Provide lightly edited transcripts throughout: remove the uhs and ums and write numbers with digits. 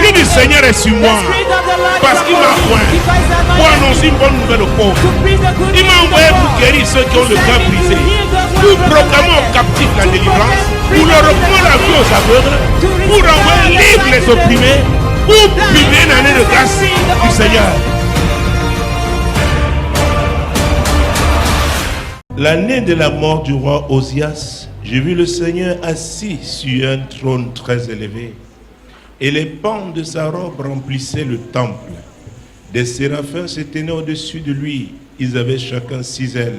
L'Esprit du Seigneur est sur moi. Parce qu'il m'a oint pour annoncer une bonne nouvelle aux pauvres. Il m'a envoyé pour guérir ceux qui ont le cœur brisé, pour proclamer aux captifs la délivrance, pour leur reprendre la vie aux aveugles, pour renvoyer libres les opprimés, pour publier une année de grâce du Seigneur. L'année de la mort du roi Osias, j'ai vu le Seigneur assis sur un trône très élevé, et les pans de sa robe remplissaient le temple. Des séraphins se tenaient au-dessus de lui. Ils avaient chacun 6 ailes,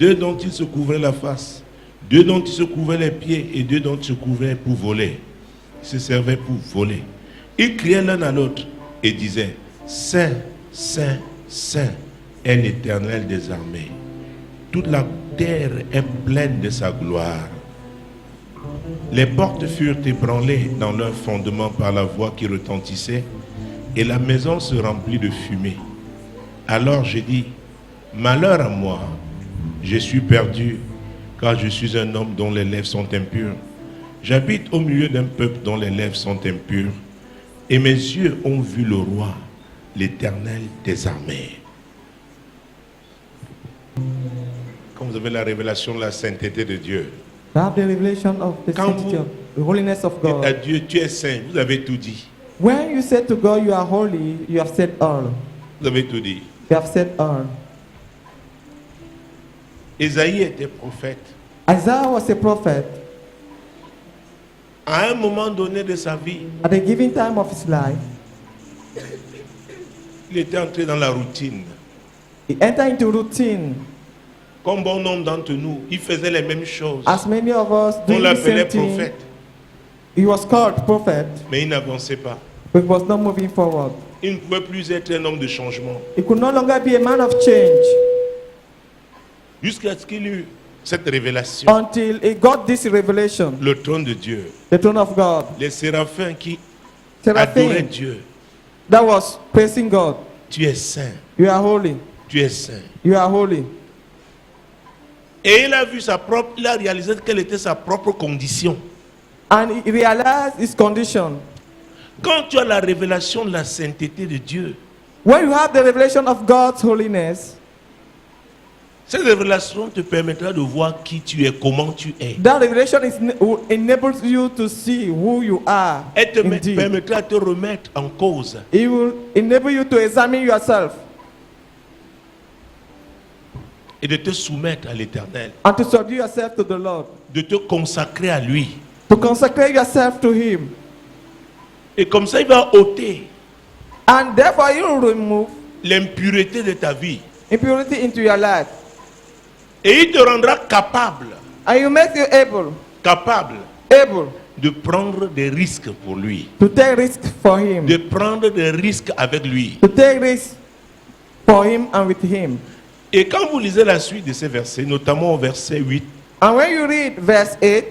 2 dont ils se couvraient la face, 2 dont ils se couvraient les pieds, et 2 dont ils se couvraient pour voler. Ils se servaient pour voler. Ils criaient l'un à l'autre et disaient: Saint, Saint, Saint est l'Éternel des armées. Toute la terre est pleine de sa gloire. Les portes furent ébranlées dans leur fondement par la voix qui retentissait, et la maison se remplit de fumée. Alors j'ai dit: malheur à moi, je suis perdu, car je suis un homme dont les lèvres sont impures. J'habite au milieu d'un peuple dont les lèvres sont impures, et mes yeux ont vu le roi, l'Éternel des armées. Quand vous avez la révélation de la sainteté de Dieu, have the revelation of the sanctity, the holiness of God. À Dieu, tu es saint, vous avez tout dit. When you said to God you are holy, you have said all. Vous avez tout dit. You have said all. Ésaïe était prophète. Isaiah was a prophet. À un moment donné de sa vie, At a given time of his life, il était entré dans la routine. he entered into routine. Comme bon nombre d'entre nous, il faisait les mêmes choses. As many of us On do the l'appelait same thing. prophète, He was called prophet, mais il n'avançait pas. but was not moving forward. Il ne pouvait plus être un homme de changement. He could no longer be a man of change Jusqu'à ce qu'il eut cette révélation. until he got this revelation, Le trône de Dieu. the throne of God. Les séraphins qui adoraient Seraphim Dieu. that was praising God. Tu es saint. You are holy. Tu es saint. You are holy. Et il a vu il a réalisé quelle était sa propre condition. And he realized his condition. Quand tu as la révélation de la sainteté de Dieu, When you have the revelation of God's holiness, cette révélation te permettra de voir qui tu es, comment tu es. that revelation enables you to see who you are. Elle te Indeed. permettra de te remettre en cause. It will enable you to examine yourself Et de te soumettre à l'Éternel. and to subdue yourself to the Lord, De te consacrer à lui. to consecrate yourself to Him. Et comme ça, il va ôter And therefore you will remove l'impureté de ta vie. impurity into your life. Et il te rendra capable And you make you able de prendre des risques pour lui. to take risks for Him. De prendre des risques avec lui. To take risks for Him and with Him. Et quand vous lisez la suite de ces versets, notamment au verset 8, And when you read verse 8,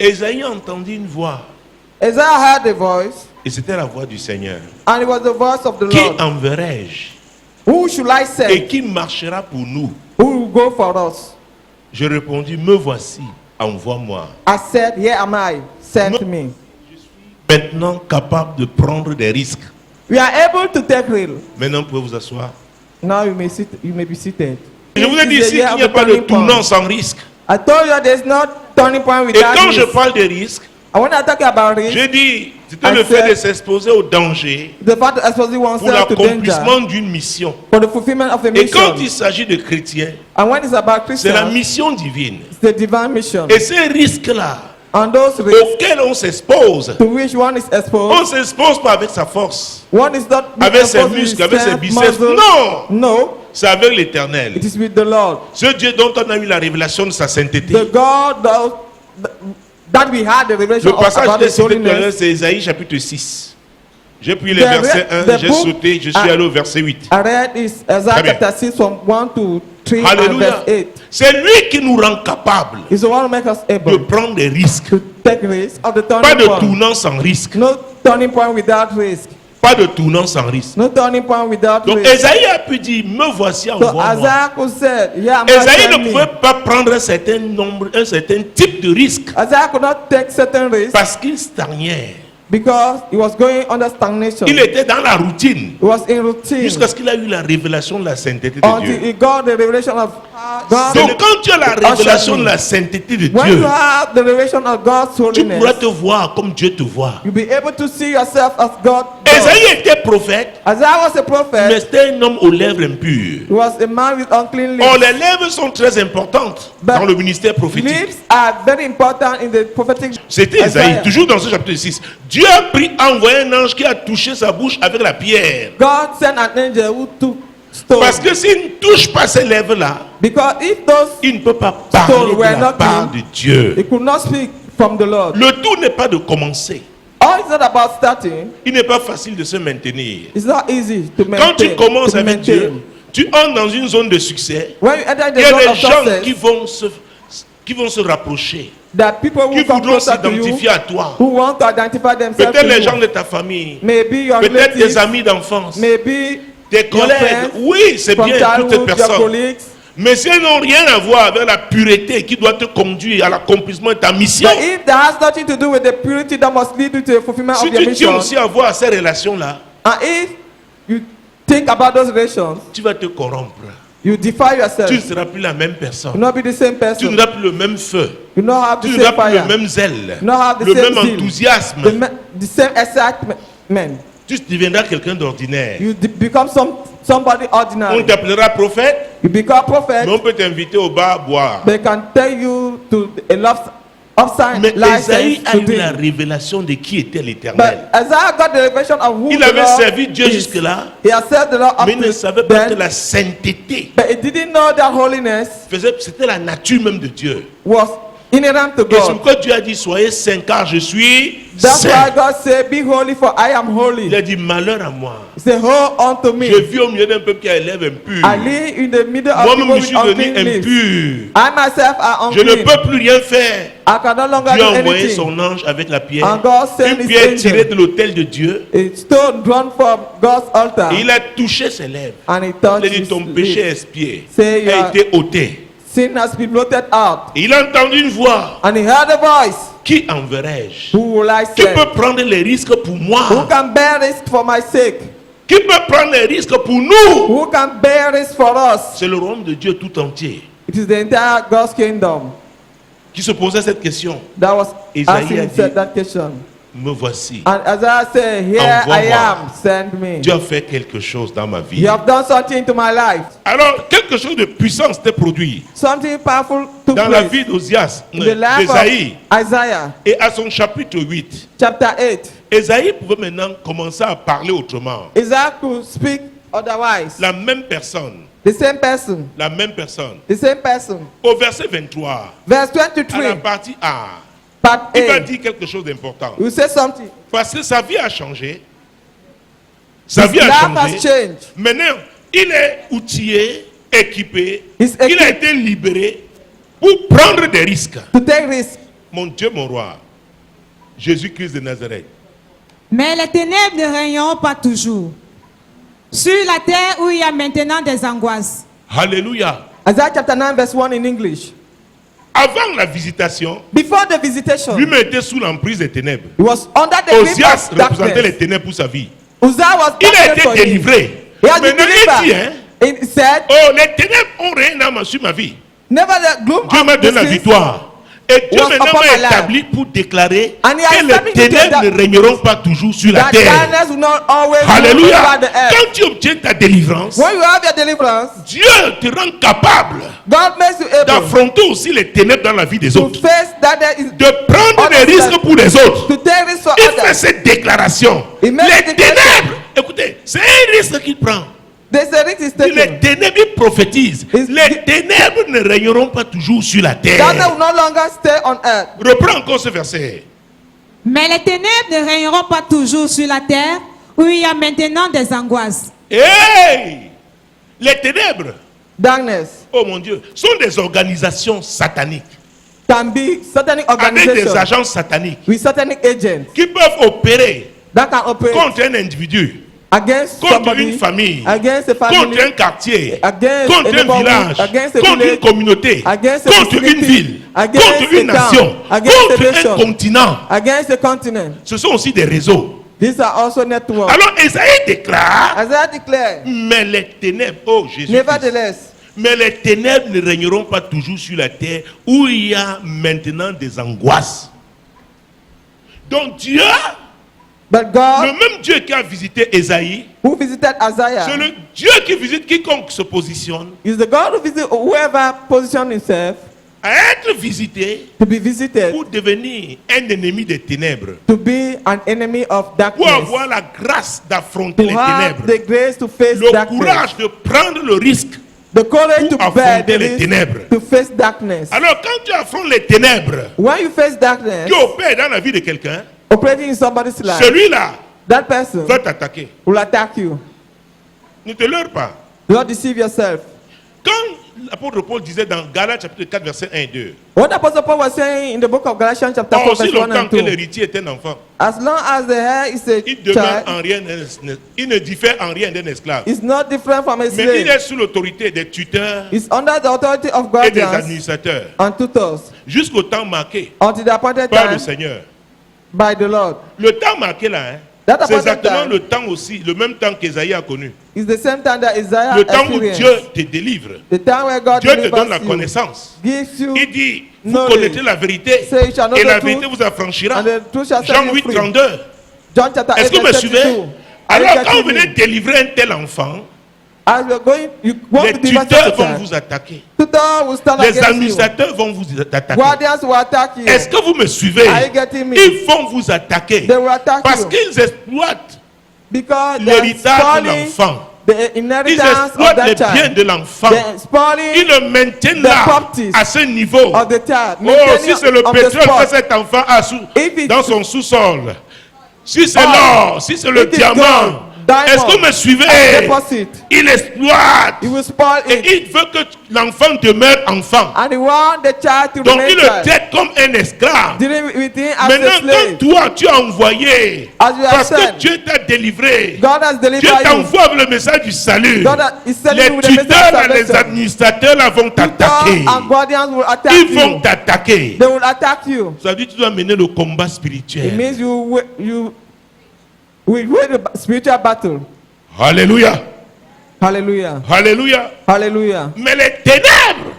Ésaïe entendit une voix. Isaiah heard a voice, Et c'était la voix du Seigneur. and it was the voice of the Qui Lord. enverrai-je? Who should I Et send? qui marchera pour nous? Who will go for us? Je répondis, me voici, envoie-moi. I said, here am I, send me. Maintenant capable de prendre des risques. We are able to take real. Maintenant, vous pouvez vous asseoir. Now you may be seated. Je vous ai dit This is ici the year qu'il n'y a of the pas de turning point. tournant sans risque. I told you there's no turning point Et without quand je risk. parle de risque, And when I talk about risk, j'ai dit, c'était I le fait said- de s'exposer au danger the fact that exposing pour oneself to danger l'accomplissement d'une mission. for the fulfillment of a Et quand il mission. s'agit de chrétiens, And when it's about c'est la Christians, mission divine. it's the divine mission. Et ces risques-là, And those risks auxquels on s'expose, to which one is on exposed, ne s'expose pas avec sa force, one is not avec ses exposed with muscles, avec ses strength, biceps. muscle. Non! No, C'est avec l'Éternel. it is with the Lord. Ce Dieu dont on a eu la révélation de sa sainteté. The God that we had the revelation Le of passage about de His cité tout à l'heure, holiness. c'est Ésaïe chapitre 6. J'ai pris le The verset 1, the j'ai book- sauté, je suis allé au verset 8. I read is Isaiah Très bien. chapter 6 from 1 to 3 and Alléluia. verse 8. C'est lui qui nous rend capables He's the one who makes us de able prendre des risques. to take risks of the Pas turning de point. tournant sans risque. No turning point without risk. Pas de tournant sans risque. No turning point without Donc risk. Ésaïe a pu dire, me voici, So envoie-moi. Isaiah could say, yeah, I'm Ésaïe not ne me. pouvait pas prendre un certain nombre, un certain type de risque Isaiah could not take certain risks parce qu'il stagnait. because he was going under stagnation. Il était dans la routine. He was in routine Jusqu'à ce qu'il a eu la révélation de la sainteté de until Dieu. he got the revelation of God. Donc quand tu as la révélation de la sainteté de When you Dieu, have the revelation of God's tu holiness, pourras te voir comme Dieu te voit. you'll be able to see yourself as God does. Esaïe était prophète, Isaiah was a mais prophet. c'était un homme aux lèvres impures. He was a man with unclean Or, lips. les lèvres sont très importantes But dans le ministère prophétique. Lips are very important in the prophetic. C'était Esaïe, toujours dans ce chapitre 6. Dieu a pris, envoyé un ange qui a touché sa bouche avec la pierre. God sent an angel who took stone. Parce que s'il ne touche pas ces lèvres-là, Because if those il ne peut pas parler Stone de were la not part de he Dieu. could not speak from the Lord. Le tout n'est pas de commencer. All is not about starting. Il n'est pas facile de se maintenir. It's not easy to maintain. Quand tu commences to avec maintain. Dieu, tu entres dans une zone de succès. When you enter Il the y a zone des of gens success, qui vont se rapprocher, that people qui who come voudront closer to you, s'identifier à toi. who want to identify themselves Peut-être to les you. gens de ta famille, Maybe your peut-être tes relatives, amis d'enfance, maybe tes your collègues. friends, Oui, c'est from bien toutes ces childhood, your personnes. colleagues. Mais si elles n'ont rien à voir avec la pureté qui doit te conduire à l'accomplissement de ta mission, But if that has nothing to do with the purity that must lead you to the fulfillment si of your tu tiens mission, aussi à voir ces relations-là, and if you think about those relations, tu vas te corrompre. you defy yourself. Tu ne seras plus la même You personne. not be the same Tu person. n'auras plus le même feu. You not have Tu the n'auras same plus le fire. même zèle, You not have the le same même zeal. enthousiasme. The same excitement. Tu deviendras quelqu'un d'ordinaire. You become somebody On ordinary. t'appellera prophète, You become prophet. mais on peut t'inviter au bar à boire. They can tell you to a love upside Mais Esaïe license a to eu la drink. révélation de qui était But l'Éternel. Isaiah got the revelation of who Il the avait Lord servi Dieu is. jusque-là, He has served the Lord up mais il ne to savait pas que then, la sainteté but he didn't know that holiness c'était la nature même de Dieu. was inherent to Et c'est God. pourquoi Dieu a dit soyez saints car je suis That's why saint. God said, "Be holy, for I am holy." Il a dit malheur à moi. He said, "Woe unto me. Je vis au milieu d'un peuple qui a les lèvres impures. I live in the middle of Moi-même people je with suis devenu unclean lips. impur. I myself are Je ne unclean. peux plus rien faire. I can no longer Dieu a do envoyé anything." son ange avec la pierre. And God sent Une his pierre angel. tirée de l'autel de Dieu. A stone drawn from God's altar, Et il a touché ses lèvres. and he Il touched a dit his ton péché est lips. expié. Say, A été ôté. Sin has been blotted out. Et il a entendu une voix. And he heard a voice. Qui enverrai-je? Who will I Qui send? peut prendre les risques pour Who moi? can bear risk for my sake? Qui peut prendre les risques pour nous? Who can bear risk for us? C'est le royaume de Dieu tout entier It is the entire God's kingdom qui se posait cette question. that was Isaiah asking dit, himself that question. Me voici. And Isaiah said, "Here Envoie-moi. I am, send me." Dieu a fait quelque chose dans ma vie. You have done something to my life. Alors, quelque chose de puissant s'était produit Something powerful took dans la place vie d'Osias, in the life d'Ésaïe. of Isaiah, Et à son chapitre 8, chapter 8. Ésaïe pouvait maintenant commencer à parler autrement. Isaiah could speak otherwise. La même personne, The same person. la même personne. The same person. Au verset 23, Verse à la 23, partie A, part il va A. dire quelque chose d'important. You say something. Parce que sa vie a changé. Sa His vie a life has changé. changed. Maintenant, il est outillé, équipé. He's Il a equipped été libéré pour prendre des risques. to take risks. Mon Dieu, mon roi, Jésus-Christ de Nazareth. Mais les ténèbres ne régneront pas toujours. Sur la terre où il y a maintenant des angoisses. Alléluia. Isaiah chapter 9 verse 1 in English. Avant la visitation, Before the visitation, lui-même était sous l'emprise des ténèbres. he was under the grip Osias of représentait les darkness. ténèbres pour sa vie. Uzziah was Il a darkness été for him. délivré. He has been Maintenant, il dit, hein, delivered. He said, oh, les ténèbres ont rien sur ma vie. never the gloom Dieu m'a of donné la the sins victoire. Et Dieu was maintenant upon my m'a établi pour déclarer And he has que les established ténèbres that- ne régneront pas toujours sur la that terre. darkness will not always rule Alléluia. over the earth. Quand tu obtiens ta délivrance, When you have your deliverance, Dieu te rend capable God makes you able d'affronter aussi les ténèbres dans la vie des to autres. face that there is De prendre des Understand. risques pour les autres. to take risks for Il fait others. cette déclaration. Il met Les cette déclaration. ténèbres, écoutez, c'est un risque qu'il prend. There's a risk is Les taken. ténèbres, il prophétise. Is- Les ténèbres ne régneront pas toujours sur la Darkness terre. will no longer stay on earth. Reprends encore ce verset. Mais les ténèbres ne régneront pas toujours sur la terre où il y a maintenant des angoisses. Hey! Les ténèbres, Darkness oh mon Dieu, sont des organisations sataniques. can be satanic Avec des organizations agents sataniques with satanic agents qui peuvent opérer that can operate contre un individu against contre somebody, une famille, against a contre family, un quartier, against contre a un neighborhood, village, against a contre une village, communauté, against a contre une vicinity, ville, against contre a une town, nation, against a contre un nation, continent. against a continent. Ce sont aussi des réseaux. These are also networks. Alors Esaïe déclare, Isaiah declared, mais les ténèbres, oh Jésus, nevertheless, mais les ténèbres ne régneront pas toujours sur la terre où il y a maintenant des angoisses. Donc Dieu, but God, le même Dieu qui a visité Esaïe, who visited c'est Isaiah, le Dieu qui visite quiconque se positionne is the God who visits whoever positioned himself à être visité to be visited, pour devenir un ennemi des ténèbres, to be an enemy of pour darkness, avoir la grâce d'affronter to les have ténèbres, the grace to face le darkness, courage de prendre le risque. the courage to pour bear affronter the les risk, ténèbres. to face darkness. Alors quand tu affrontes les ténèbres, When you face darkness, tu opères dans la vie de quelqu'un, operating in somebody's life, celui-là that person va t'attaquer. will attack you. Ne te leurre pas. Do not deceive yourself. Quand l'apôtre Paul disait dans Galates chapitre 4 verset 1 et 2, What Apostle Paul was saying in the book of Galatians chapter 4 aussi verse 1 longtemps and que 2, l'héritier est un enfant, as long as the heir is a il demeure child, en rien il ne diffère en rien d'un esclave. is not different from a Mais il slave. est sous l'autorité des tuteurs It's under the authority of et des guardians administrateurs and tutors jusqu'au temps marqué until the appointed par le time Seigneur. by the Lord. Le temps marqué là, That c'est appointed exactement time le temps aussi, le même temps qu'Ésaïe a connu. is the same time that Isaiah Le temps où experienced. Dieu te délivre. The time where God Dieu te donne la delivers you, connaissance. gives you, Il dit, vous knowledge. connaîtrez la vérité Say you shall know et the la truth, vérité vous affranchira. and the truth shall set Jean you 8, free. 32. John chapter 8 Est-ce que vous me verse suivez? 32. Are you Alors quand vous getting venez me? délivrer un tel enfant, As you're going, you want les to deliver tuteurs such a vont child. vous attaquer. Tutor will stand Les against you. administrateurs vont vous attaquer. Guardians will attack you. Est-ce que vous me suivez? Are you getting me? Ils vont vous attaquer They will attack parce you qu'ils exploitent because they are l'héritage de spoiling l'enfant. the Ils inheritance of exploitent les that biens child. de l'enfant. They are spoiling Ils le maintiennent the là, properties à ce niveau. of the child. Oh, Maintaining si c'est le on the pétrole spot. que cet enfant a If it- dans son sous-sol, si c'est Oh, l'or, si c'est le it is diamant, gold, diamond, est-ce que vous me and suivez? deposit. Il exploite He will spoil et it. il veut que l'enfant demeure enfant. And he want the child to Donc remain il le child. traite comme un esclave. Dealing with him as a Maintenant, slave. quand toi tu as envoyé, As you have parce que sent, Dieu t'a délivré, God has Dieu delivered you. t'envoie avec le message du salut. God is sending Les you with the message tuteurs, of là, les salvation. administrateurs là, vont t'attaquer. Tutors and guardians will attack Ils vont you. t'attaquer. They will attack you. Ça veut dire que tu dois mener le combat It spirituel. means you will win the spiritual battle. Alléluia. Hallelujah. Alléluia. Hallelujah. Mais les ténèbres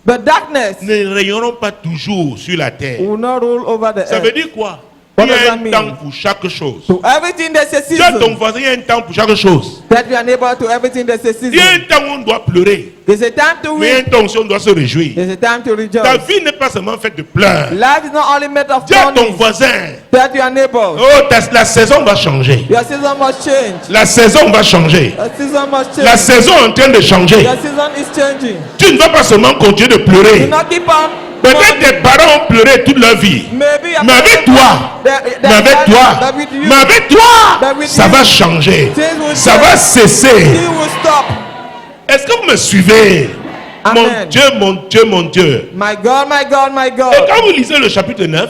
But darkness ne régneront pas toujours sur la terre. will not rule over the Ça veut earth. dire quoi? What Il y a does un that mean? temps pour chaque chose. To everything there's a Tu as ton season. voisin, il y a un temps pour chaque chose. That you are neighbor to everything there's a Il y a season. un temps où on doit pleurer. There's a time to Mais il y a weep. un temps aussi où on doit se réjouir. There's a time to Ta rejoice. vie n'est pas seulement faite de pleurs. Life is not only made of Dis à ton mourning. voisin, That your neighbor. oh, la saison va changer. Your season must change. La saison va changer. Your season must La change. saison est en train de changer. Your season is changing. Tu ne vas pas seulement continuer de Do pleurer. not keep on. Peut-être mourning. tes parents ont pleuré toute leur vie. Maybe your Mais avec parents- toi, They- mais avec but toi, with you, mais avec toi, But with ça you, va changer. things will Ça change. va cesser. He will stop. Est-ce que vous me suivez? Amen. Mon Dieu, mon Dieu, mon Dieu. My God, my God, my Et God. quand vous lisez le chapitre 9,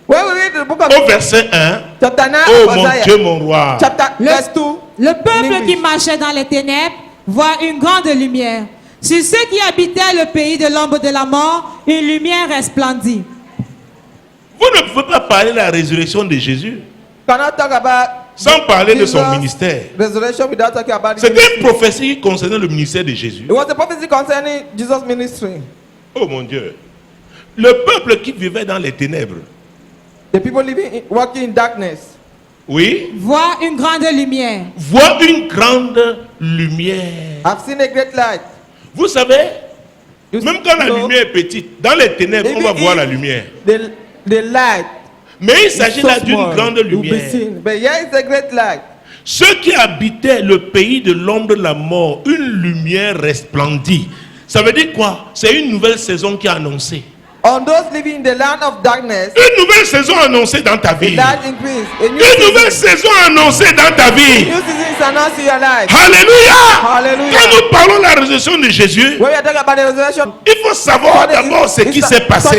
When we read the book of au verset 1, chapter 9 oh of mon Isaiah, Dieu, mon roi. chapter verse 2, Le peuple In qui English. marchait dans les ténèbres voit une grande lumière. Sur ceux qui habitaient le pays de l'ombre de la mort, une lumière resplendit. Vous ne pouvez pas parler de la résurrection de Jésus cannot talk about sans parler de son Jesus' ministère. resurrection without talking about his C'était ministry. une prophétie concernant le ministère de Jésus. It was a prophecy concerning Jesus' ministry. Oh mon Dieu. Le peuple qui vivait dans les ténèbres, The people walking in darkness oui, Voit une grande lumière. voit une grande lumière. have seen a great light. Vous savez, You même quand la know, lumière est petite, dans les ténèbres, on even va voir if la lumière. The light Mais il is s'agit so là d'une small, grande you'll be lumière. seen. But here is a great light. Ceux qui habitaient le pays de l'ombre de la mort, une lumière resplendit. Ça veut dire quoi? C'est une nouvelle saison qui est annoncée. On those living in the land of darkness, Une nouvelle saison annoncée dans ta the vie. light increase. A new Une nouvelle season. saison annoncée dans ta vie. New season is announced in your life. Alléluia. Hallelujah. Quand nous parlons de la résurrection de Jésus, When we are talking about the resurrection, il faut savoir d'abord ce qui s'est passé.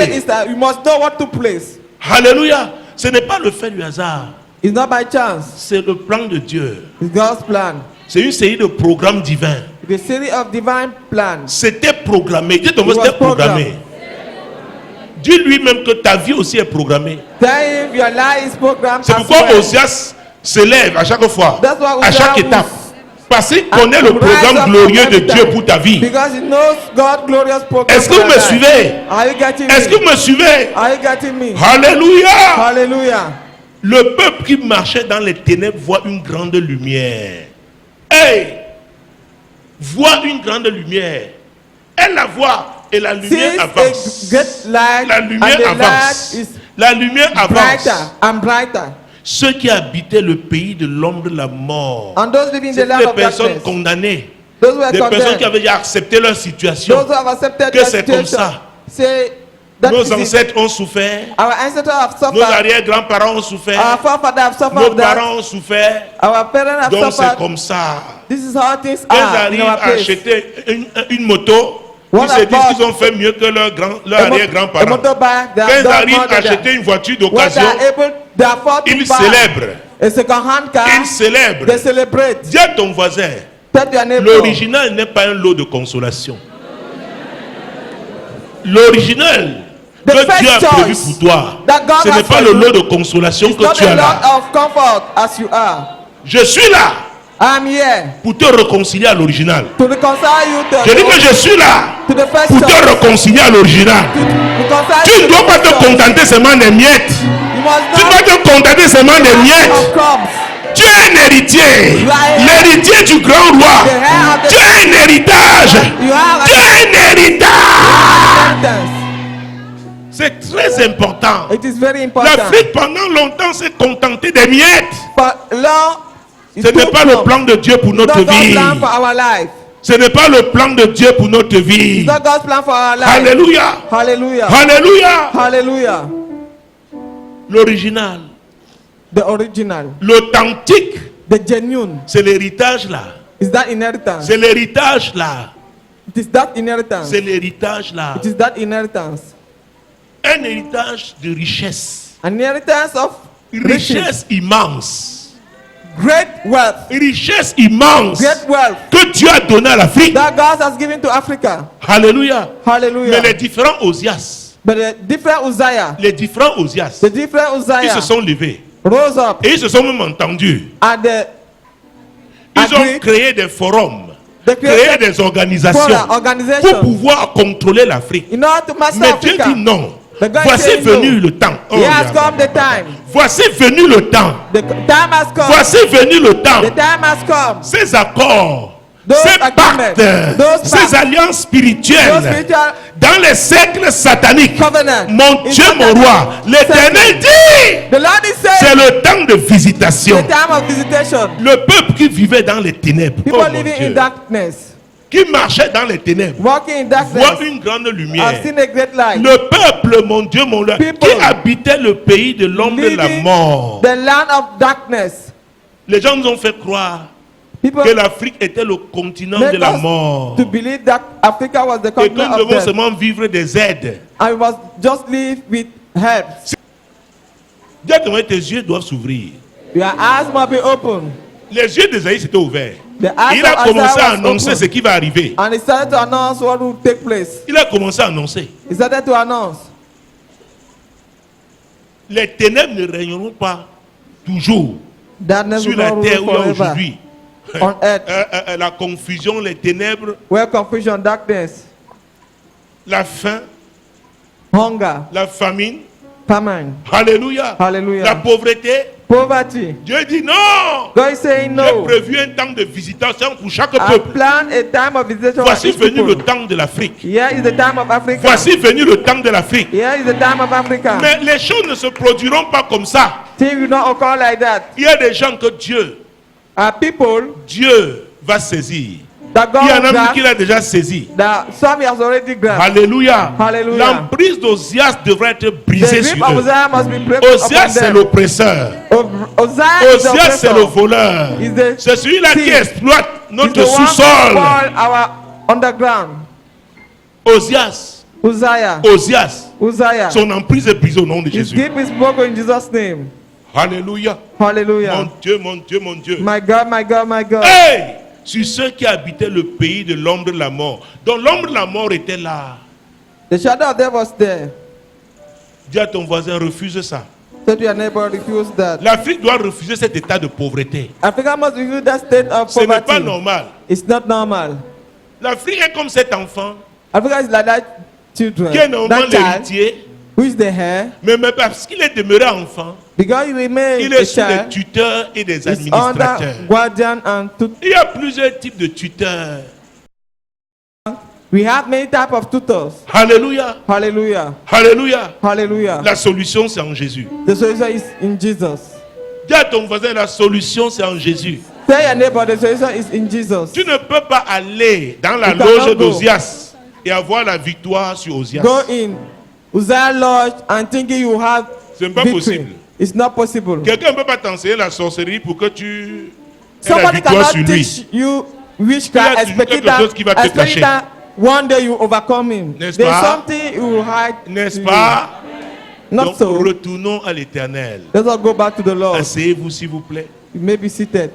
you must know what took place. Alléluia. Ce n'est pas le fait du hasard. It's not by chance. C'est le plan de Dieu. It's God's plan. C'est une série de programmes divins. It's a series of divine plans. C'était programmé. Dis ton It was c'était programmé. Dis lui-même que ta vie aussi est programmée. Tell him your life is programmed C'est as pourquoi well. Osias se lève à chaque fois, That's why à chaque Osias étape. Parce qu'il and connaît le rise programme up glorieux de every Dieu time. pour ta vie. Because he knows God's glorious program. Est-ce que for vous your me life. suivez? Are you getting Est-ce que me? vous me suivez? Are you getting me? Alléluia! Hallelujah. Le peuple qui marchait dans les ténèbres voit une grande lumière. Hey! Voit une grande lumière. Elle la voit et la lumière Sees avance. a great light, La and lumière the avance. light is La lumière avance. brighter and brighter. Ceux qui habitaient le pays de l'ombre de la mort, And those living in the c'est land des of personnes darkness, condamnées, those who are des personnes qui condemned, avaient déjà accepté leur situation. those who have accepted Que their c'est comme situation, ça. say that Nos is it. ancêtres ont souffert, Our ancestors have nos suffered, arrière-grands-parents ont our souffert, forefathers have nos suffered that, parents ont souffert. our parents have Donc c'est suffered. comme ça. This is how things Quand ils are in arrivent our à place. acheter une moto, What ils se disent about- qu'ils ont fait mieux que leurs A arrière-grands-parents. motorbike, they Quand have ils done arrivent more à than that. acheter une voiture When d'occasion, they are able, they afford to ils buy célèbrent. a second-hand car. Ils célèbrent. They celebrate. Dis à ton voisin, Tell your neighbor. l'original n'est pas un lot de consolation. L'original The que first Dieu a prévu choice pour toi, that God ce n'est has pas for le you lot de consolation It's que not tu a as là. lot of comfort as you are. Je suis là I'm here pour te réconcilier à l'original. to reconcile you to, Je dis que je suis là to the first pour te choice. réconcilier à l'original. Reconcile Tu you ne to dois the pas first te choice. contenter seulement des miettes. You must Tu not dois te contenter seulement des miettes. of crumbs. Tu es un héritier. You are L'héritier du grand roi. the heir of the Tu as un héritage. You have Tu as un héritage. inheritance. C'est très important. It is very important. L'Afrique pendant longtemps s'est contentée des miettes. For long, Ce n'est pas le plan de Dieu pour notre It's not God's vie. plan for our life. Ce n'est pas le plan de Dieu pour notre vie. It's not God's plan for our life. Alléluia. Hallelujah. Alléluia. Hallelujah. L'original, The original, l'authentique, the genuine, c'est l'héritage là. is that inheritance. C'est l'héritage là. It is that inheritance. C'est l'héritage là. It is that inheritance. Un héritage de richesse. An inheritance of riches. Richesse immense. Great wealth. Richesse immense Great wealth que Dieu a donné à l'Afrique. that God has given to Africa. Alléluia. Hallelujah. Mais les différents Osias, But the different Uzziah, les différents Osias, the different ils Uzziah se sont levés rose up et ils se sont même entendus. and the Ils ont agreed, créé des forums, they créé created des organisations for an pour organization pouvoir contrôler l'Afrique. in order to master Mais Dieu Africa. dit non. The God Voici said venu no. le temps. Oh, He has yeah. come the time. Voici venu le temps. The time has come. Voici venu le temps. The time has come. Ces accords, Those ces agreements, pactes, those ces pacts, alliances Those spirituelles spiritual dans les siècles sataniques. covenant. Mon in Dieu, mon satanic roi, l'Éternel dit, The Lord is c'est saying le temps de visitation. the time of visitation. Le peuple qui vivait dans les ténèbres, People oh mon living Dieu, in darkness, qui marchait dans les ténèbres, walking in voit darkness, une grande lumière. have seen a great light. Le peuple, mon Dieu, mon roi, People qui habitait le pays de l'ombre de la Living mort. the land of darkness. Les gens nous ont fait croire People que l'Afrique était le continent de make la us mort. to believe that Africa was the Et que continent nous of devons death. seulement vivre des aides. And we must just live with herbs. Dis à ton voisin, tes yeux doivent s'ouvrir. Your eyes must be open. Les yeux d'Esaïe s'étaient ouverts. The eyes Il a of commencé Isaiah à was annoncer open. ce qui va arriver. And he started to announce what will take place. Il a commencé à annoncer. He started to announce Les ténèbres ne régneront pas toujours darkness sur will la not terre rule où il y a forever. aujourd'hui. On earth. La confusion, les ténèbres, Where confusion, darkness, la faim, hunger, la famine. famine, Alléluia. Hallelujah. La pauvreté. poverty. Dieu dit non. God is saying J'ai no. prévu un temps de visitation pour chaque I peuple. plan a time of visitation for Voici each venu le people. temps de l'Afrique. Here is the time of Africa. Voici venu le temps de l'Afrique. Here is the time of Africa. Mais les choses ne se produiront pas comme ça. Things will not occur like that. Il y a des gens que Dieu va saisir. that Il y en God a même grabbed, qu'il a déjà saisi. that some he has already grabbed. Alléluia. Hallelujah. L'emprise d'Osias devrait être The brisée grip sur of eux. Uzziah must be broken Osias, upon c'est them. l'oppresseur. Uzziah is the Osias, c'est le oppressor. voleur. Is the C'est celui-là qui thief. exploite He's notre the one who sous-sol. spoil our underground. Osias, Uzziah. Osias, Uzziah. son emprise est brisée au nom de His Jésus. grip is broken in Jesus' name. Alléluia. Hallelujah. Mon Dieu, mon Dieu, mon Dieu. My God, my God, my God. Hey! Sur ceux qui habitaient le pays de l'ombre de la mort. Donc l'ombre de la mort était là. The shadow of death was there. Dis à ton voisin, refuse ça. So to your neighbor, refuse that. L'Afrique doit refuser cet état de pauvreté. Africa must refuse that state of Ce n'est pas poverty. normal. It's not normal. L'Afrique est comme cet enfant Africa is like that children. qui est normalement That child l'héritier, who is the heir, mais parce qu'il est demeuré enfant, because he remains il a est sous les child, tuteurs et des is administrateurs. under guardian and Il y a plusieurs types de tuteurs. we have many types of tutors. Alléluia. Hallelujah. Alléluia. Hallelujah. La solution, c'est en Jésus. The solution is in Jesus. Dis à ton voisin, la solution, c'est en Jésus. Tell your neighbor the solution is in Jesus. Tu ne peux pas aller dans la You cannot loge go. d'Ozias et avoir la victoire sur Ozias. Go in Uzziah Lodge and thinking you have Ce n'est pas victory. possible. It's not possible. Quelqu'un ne peut pas t'enseigner la sorcellerie pour que tu aies la Somebody victoire sur cannot lui. teach you Il y witchcraft, a toujours expecting quelque chose qui va te that, expecting cacher. that one day you overcome him. N'est-ce There's pas? something you will hide. N'est-ce to pas? you. Not Donc so. retournons à l'éternel. Let us go back to the Lord. Asseyez-vous s'il vous plaît. You may be seated.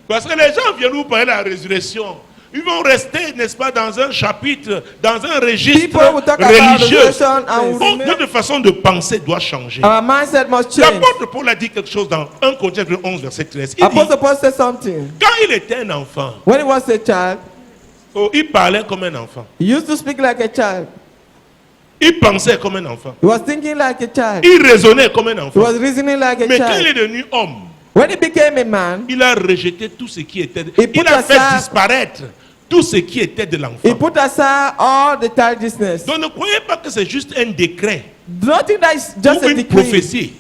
Parce que les gens viennent nous parler de la résurrection. Ils vont rester, n'est-ce pas, dans un chapitre, dans un registre People will talk about religieux. resurrection and will Oh, remain- notre façon de penser doit changer. Our mindset must change. L'apôtre Paul a dit quelque chose dans 1 Corinthiens 11, verset 13. Il dit, Apostle Paul said something. quand il était un enfant, When he was a child, il parlait comme un enfant. he used to speak like a child. Il pensait comme un enfant. He was thinking like a child. Il raisonnait comme un He enfant. was reasoning like a Mais quand il est child. devenu homme, When he became a man, il a rejeté tout ce qui était. Il put Il a fait aside- disparaître tout ce qui était de he l'enfant. put aside all the childishness. Donc ne croyez pas que c'est juste un décret Don't think that is just ou a une decree. prophétie.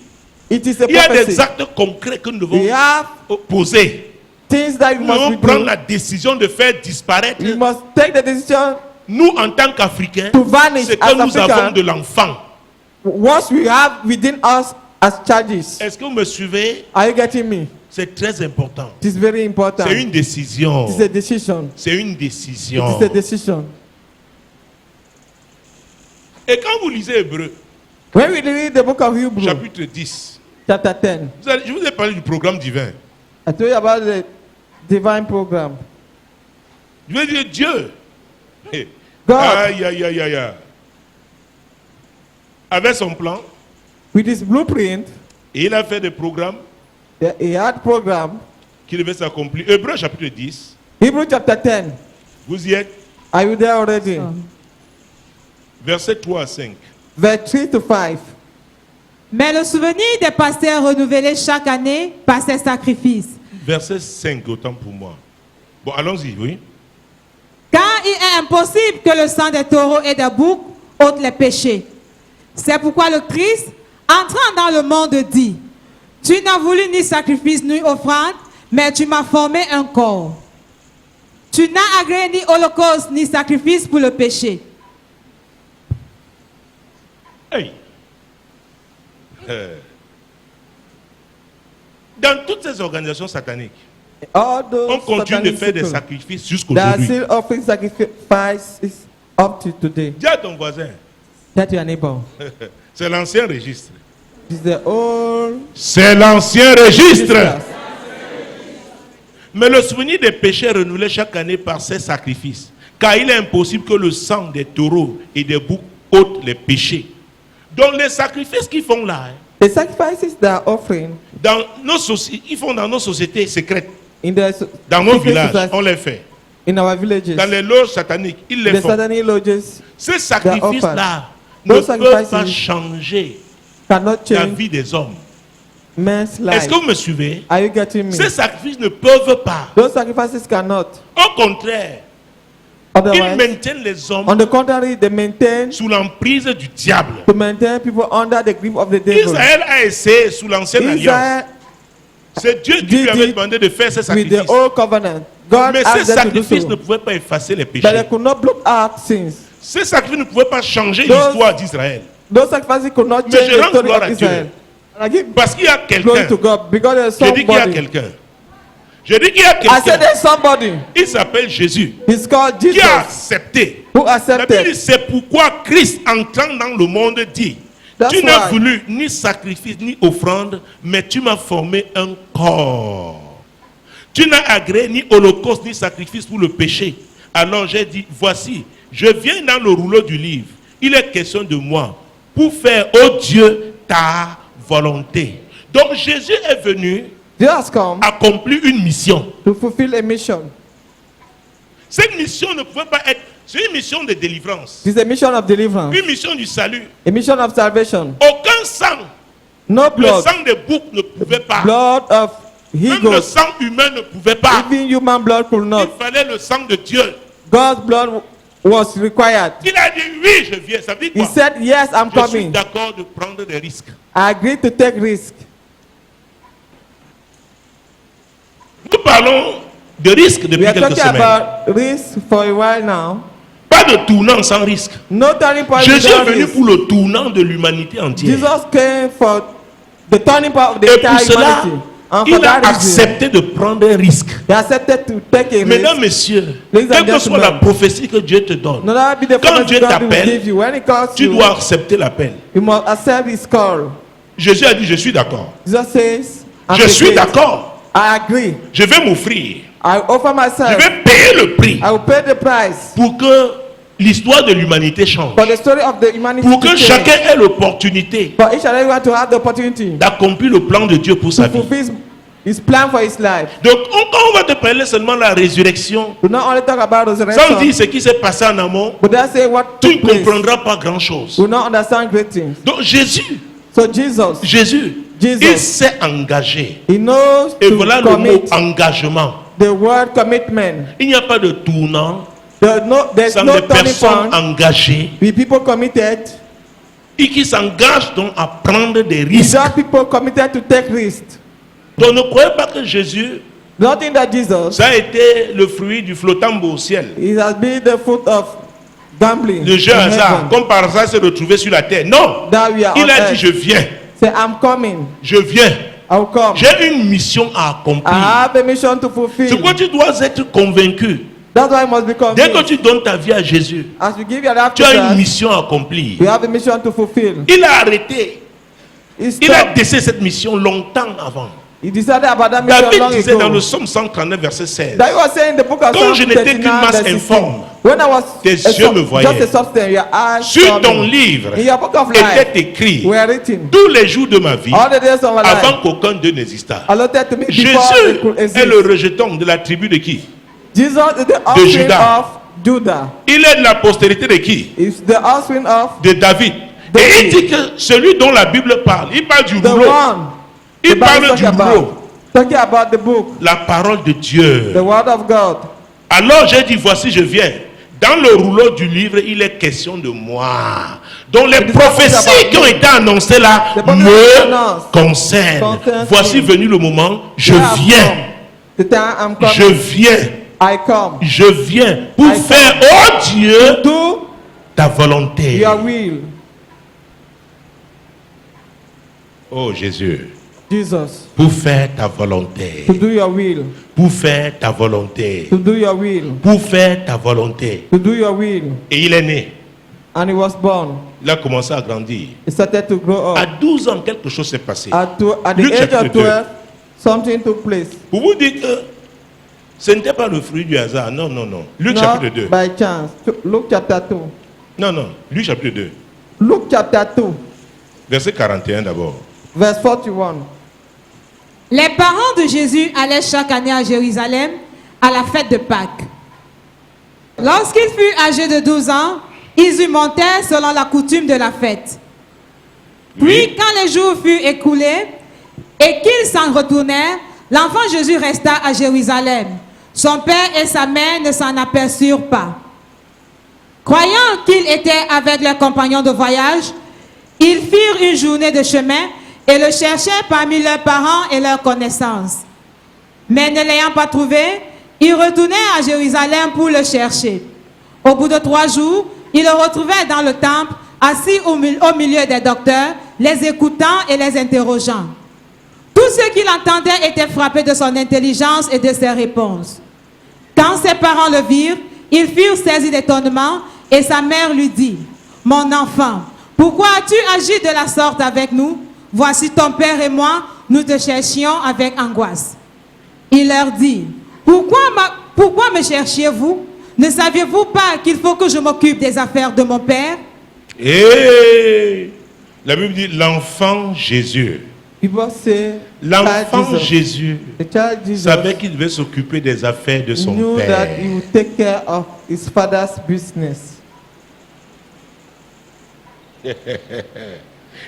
It is a Il y a des prophecy. actes concrets que nous devons We have poser. things that you Nous devons must prendre do. la décision de faire disparaître. You must take the decision. Nous, en tant qu'Africains, To vanish c'est que as nous African. avons de l'enfant. Once we have within us as charges. Est-ce que vous me suivez? Are you getting me? C'est très important. It is very important. C'est une décision. It is a decision. C'est une It décision. is a decision. Et quand vous lisez Hébreu, When we read the book of Hebrews, chapitre 10, chapter 10, je vous ai parlé du programme divin. I told you about the divine program. Je veux dire Dieu. God, Aïe, aïe, aïe, aïe, aïe. Avec son plan, with his blueprint, et il a fait des programmes he had program. qui devaient s'accomplir. Hébreu chapitre 10, Hebrews chapter 10. vous y êtes, Are you there already? versets 3 à 5. Verse 3 to 5. Mais le souvenir des pasteurs renouvelés chaque année par ces sacrifices. Verset 5, autant pour moi. Bon, allons-y, oui. Car il est impossible que le sang des taureaux et des boucs ôte les péchés. C'est pourquoi le Christ, entrant dans le monde, dit: Tu n'as voulu ni sacrifice ni offrande, mais tu m'as formé un corps. Tu n'as agréé ni holocauste ni sacrifice pour le péché. Hey. Dans toutes ces organisations sataniques, All those on continue de satanic faire des people sacrifices that are jusqu'aujourd'hui. still offering sacrifices up to today. Dis à ton voisin, Tell your neighbor. c'est l'ancien registre. It's the old C'est l'ancien registre. Jesus. Mais le souvenir des péchés renouvelés chaque année par ces sacrifices. Car il est impossible que le sang des taureaux et des boucs ôte les péchés. Donc les sacrifices qu'ils font là, hein, The sacrifices they are offering dans nos ils font dans nos sociétés secrètes, in the dans nos secret villages, society, on les fait. in our villages, Dans les loges sataniques, ils les the font. satanic lodges Ces sacrifices-là ne Those peuvent pas sacrifices changer cannot la change vie des hommes. man's Est-ce life. que vous me suivez? Are you getting me? Ces sacrifices ne peuvent pas. Those sacrifices cannot. Au contraire, ils Otherwise, maintiennent les hommes on the contrary, they maintain sous l'emprise du diable. to maintain people under the grip of the devil. Israël a essayé sous l'ancienne alliance. Israel C'est Dieu qui did lui avait it demandé de faire ces with sacrifices. the old covenant. God Mais ces asked them to do sacrifices ne so, pouvaient pas effacer les but they péchés. could not blot out sins. Ces sacrifices ne pouvaient pas changer Those- l'histoire d'Israël. Those sacrifices could not Mais change je the rends story gloire à of Dieu. Israel. And I give Parce qu'il y a glory to quelqu'un. God because there's Je dis qu'il y a somebody. quelqu'un. Je dis qu'il y a I said quelqu'un. there's somebody. Il s'appelle Jésus. He's called Qui a Jesus, accepté. who La Bible dit, accepted. c'est pourquoi Christ entrant dans le monde dit: That's Tu n'as why voulu ni sacrifice ni offrande, mais tu m'as formé un corps. Tu n'as agréé ni holocauste ni sacrifice pour le péché. Alors j'ai dit, voici, je viens dans le rouleau du livre. Il est question de moi pour faire, ô Dieu, ta volonté. Donc Jésus est venu Jesus has come accomplir une mission. to fulfill a mission. Cette mission ne pouvait pas être, c'est une mission de délivrance, It is a mission of deliverance, une mission du salut. a mission of salvation. Aucun sang, No le blood, sang des boucs ne pouvait pas. blood of Même le he-goats, sang humain ne pouvait pas. even human blood could Il not. fallait le sang de Dieu. God's blood was required. Il a dit oui, je viens. Ça veut dire He quoi? said, yes, I'm Je suis coming. d'accord de prendre des risques. I agree to take risk. Nous parlons de risques We depuis are quelques talking semaines. about risk for a while now. Pas de tournant sans risque. No turning point Jésus est without venu risk. pour le tournant de l'humanité entière. Jesus came for the turning point of the Et pour entire cela, humanity. And for il a that reason, accepté de prendre un risque. he accepted to take a Mesdames, risk. messieurs, Ladies and quelle que soit gentlemen, la prophétie que Dieu te donne, No matter be the quand promise Dieu God will t'appelle, give you, when he calls tu you, dois accepter l'appel. you must accept his call. Jésus a dit, je suis d'accord. Jesus says, Je suis d'accord. I agree. Je vais m'offrir. I offer Je myself. vais payer le prix I will pay the price pour que l'histoire de l'humanité change. for the story of the humanity Pour to que change. chacun ait l'opportunité For each and everyone to have the opportunity d'accomplir le plan de Dieu pour sa to vie. fulfill his plan for his life. Donc, quand on va te parler seulement de la résurrection, Do not only talk about sans resurrection, dire ce qui s'est passé en amont, but then say what tu ne took place. comprendras pas grand-chose. Do not understand great things. Donc, Jésus, So Jesus, il s'est engagé. he knows Et to voilà le mot commit. engagement. The word commitment. Il n'y a pas de tournant There's sans no des turning personnes point. engagées The people committed. et qui s'engagent donc à prendre des These risques. are people committed to take risks. Donc, ne croyez pas que Jésus, Don't think that Jesus, ça a été le fruit du flottambo au ciel. it has been the fruit of gambling. Le jeu in hasard, heaven. comme par hasard, s'est retrouvé sur la terre. Non, That we are il on a dit, earth. je viens, Say, I'm coming. je viens. I'll come. J'ai une mission à I accomplir. have a mission to fulfill. C'est quoi tu dois être convaincu. That's why I must be Dès que convinced. tu donnes ta vie à Jésus, As you give your life tu to as une Christ, mission à accomplir. you have a mission to fulfill. Il a arrêté, He il a stopped. décidé cette mission longtemps avant. He decided about that mission David long disait dans ago. le psaume 139, verset 16, That he was saying in the book of Quand Psalm je n'étais qu'une 39, masse verse 16, informe, when I was tes yeux me voyaient. just a substance, your eyes sur saw ton me. livre In your book of life était écrit were written tous les jours de ma vie all the days of my life avant qu'aucun d'eux n'existât. allotted to me before Jésus they could est exist. le rejeton de la tribu de qui? Jesus is the offspring Judas. of Judah. Il est de la postérité de qui? Is the offspring of De David. David. Et il dit que celui dont la Bible parle, il parle du the rouleau. one. Il The Bible parle is du talking rouleau. about. Talking about the book, La parole de Dieu. the word of God. Alors j'ai dit, voici, je viens. Dans le rouleau du livre, il est question de moi. Donc les It is prophéties about qui ont me. été annoncées là The prophecies me announced concernent. concerns Voici me. venu le moment, je I have viens. come. The time I'm Je coming. viens. I come. Je viens pour I faire, oh Dieu, Do ta volonté. your will, Oh Jésus, Jesus. pour faire ta volonté. To do your will. Pour faire ta volonté. To do your will. Pour faire ta volonté. To do your will. Et il est né. And he was born. Il a commencé à grandir. He started to grow À up. 12 ans, quelque chose s'est passé. At the Luc age chapitre of 12, something took place. Pour vous dire que ce n'était pas le fruit du hasard. Non, non, non. Luc Not chapitre 2. by chance. Luke chapter 2. Non, non. Luc chapitre 2. Luke chapter 2, Verset 41 d'abord. verse 41. Les parents de Jésus allaient chaque année à Jérusalem à la fête de Pâques. Lorsqu'il fut âgé de 12 ans, ils y montèrent selon la coutume de la fête. Puis, Oui. quand les jours furent écoulés et qu'ils s'en retournèrent, l'enfant Jésus resta à Jérusalem. Son père et sa mère ne s'en aperçurent pas. Croyant qu'il était avec leurs compagnons de voyage, ils firent une journée de chemin et le cherchèrent parmi leurs parents et leurs connaissances. Mais ne l'ayant pas trouvé, ils retournèrent à Jérusalem pour le chercher. Au bout de 3 jours, ils le retrouvèrent dans le temple, assis au milieu des docteurs, les écoutant et les interrogeant. Tous ceux qui l'entendaient étaient frappés de son intelligence et de ses réponses. Quand ses parents le virent, ils furent saisis d'étonnement et sa mère lui dit, « Mon enfant, pourquoi as-tu agi de la sorte avec nous? Voici ton père et moi, nous te cherchions avec angoisse. Il leur dit, pourquoi me cherchiez-vous? Ne saviez-vous pas qu'il faut que je m'occupe des affaires de mon père? Et la Bible dit l'enfant Jésus. People say, L'enfant child Jesus, Jésus the child Jesus savait qu'il devait s'occuper des affaires de son knew père. that he would take care of his father's business.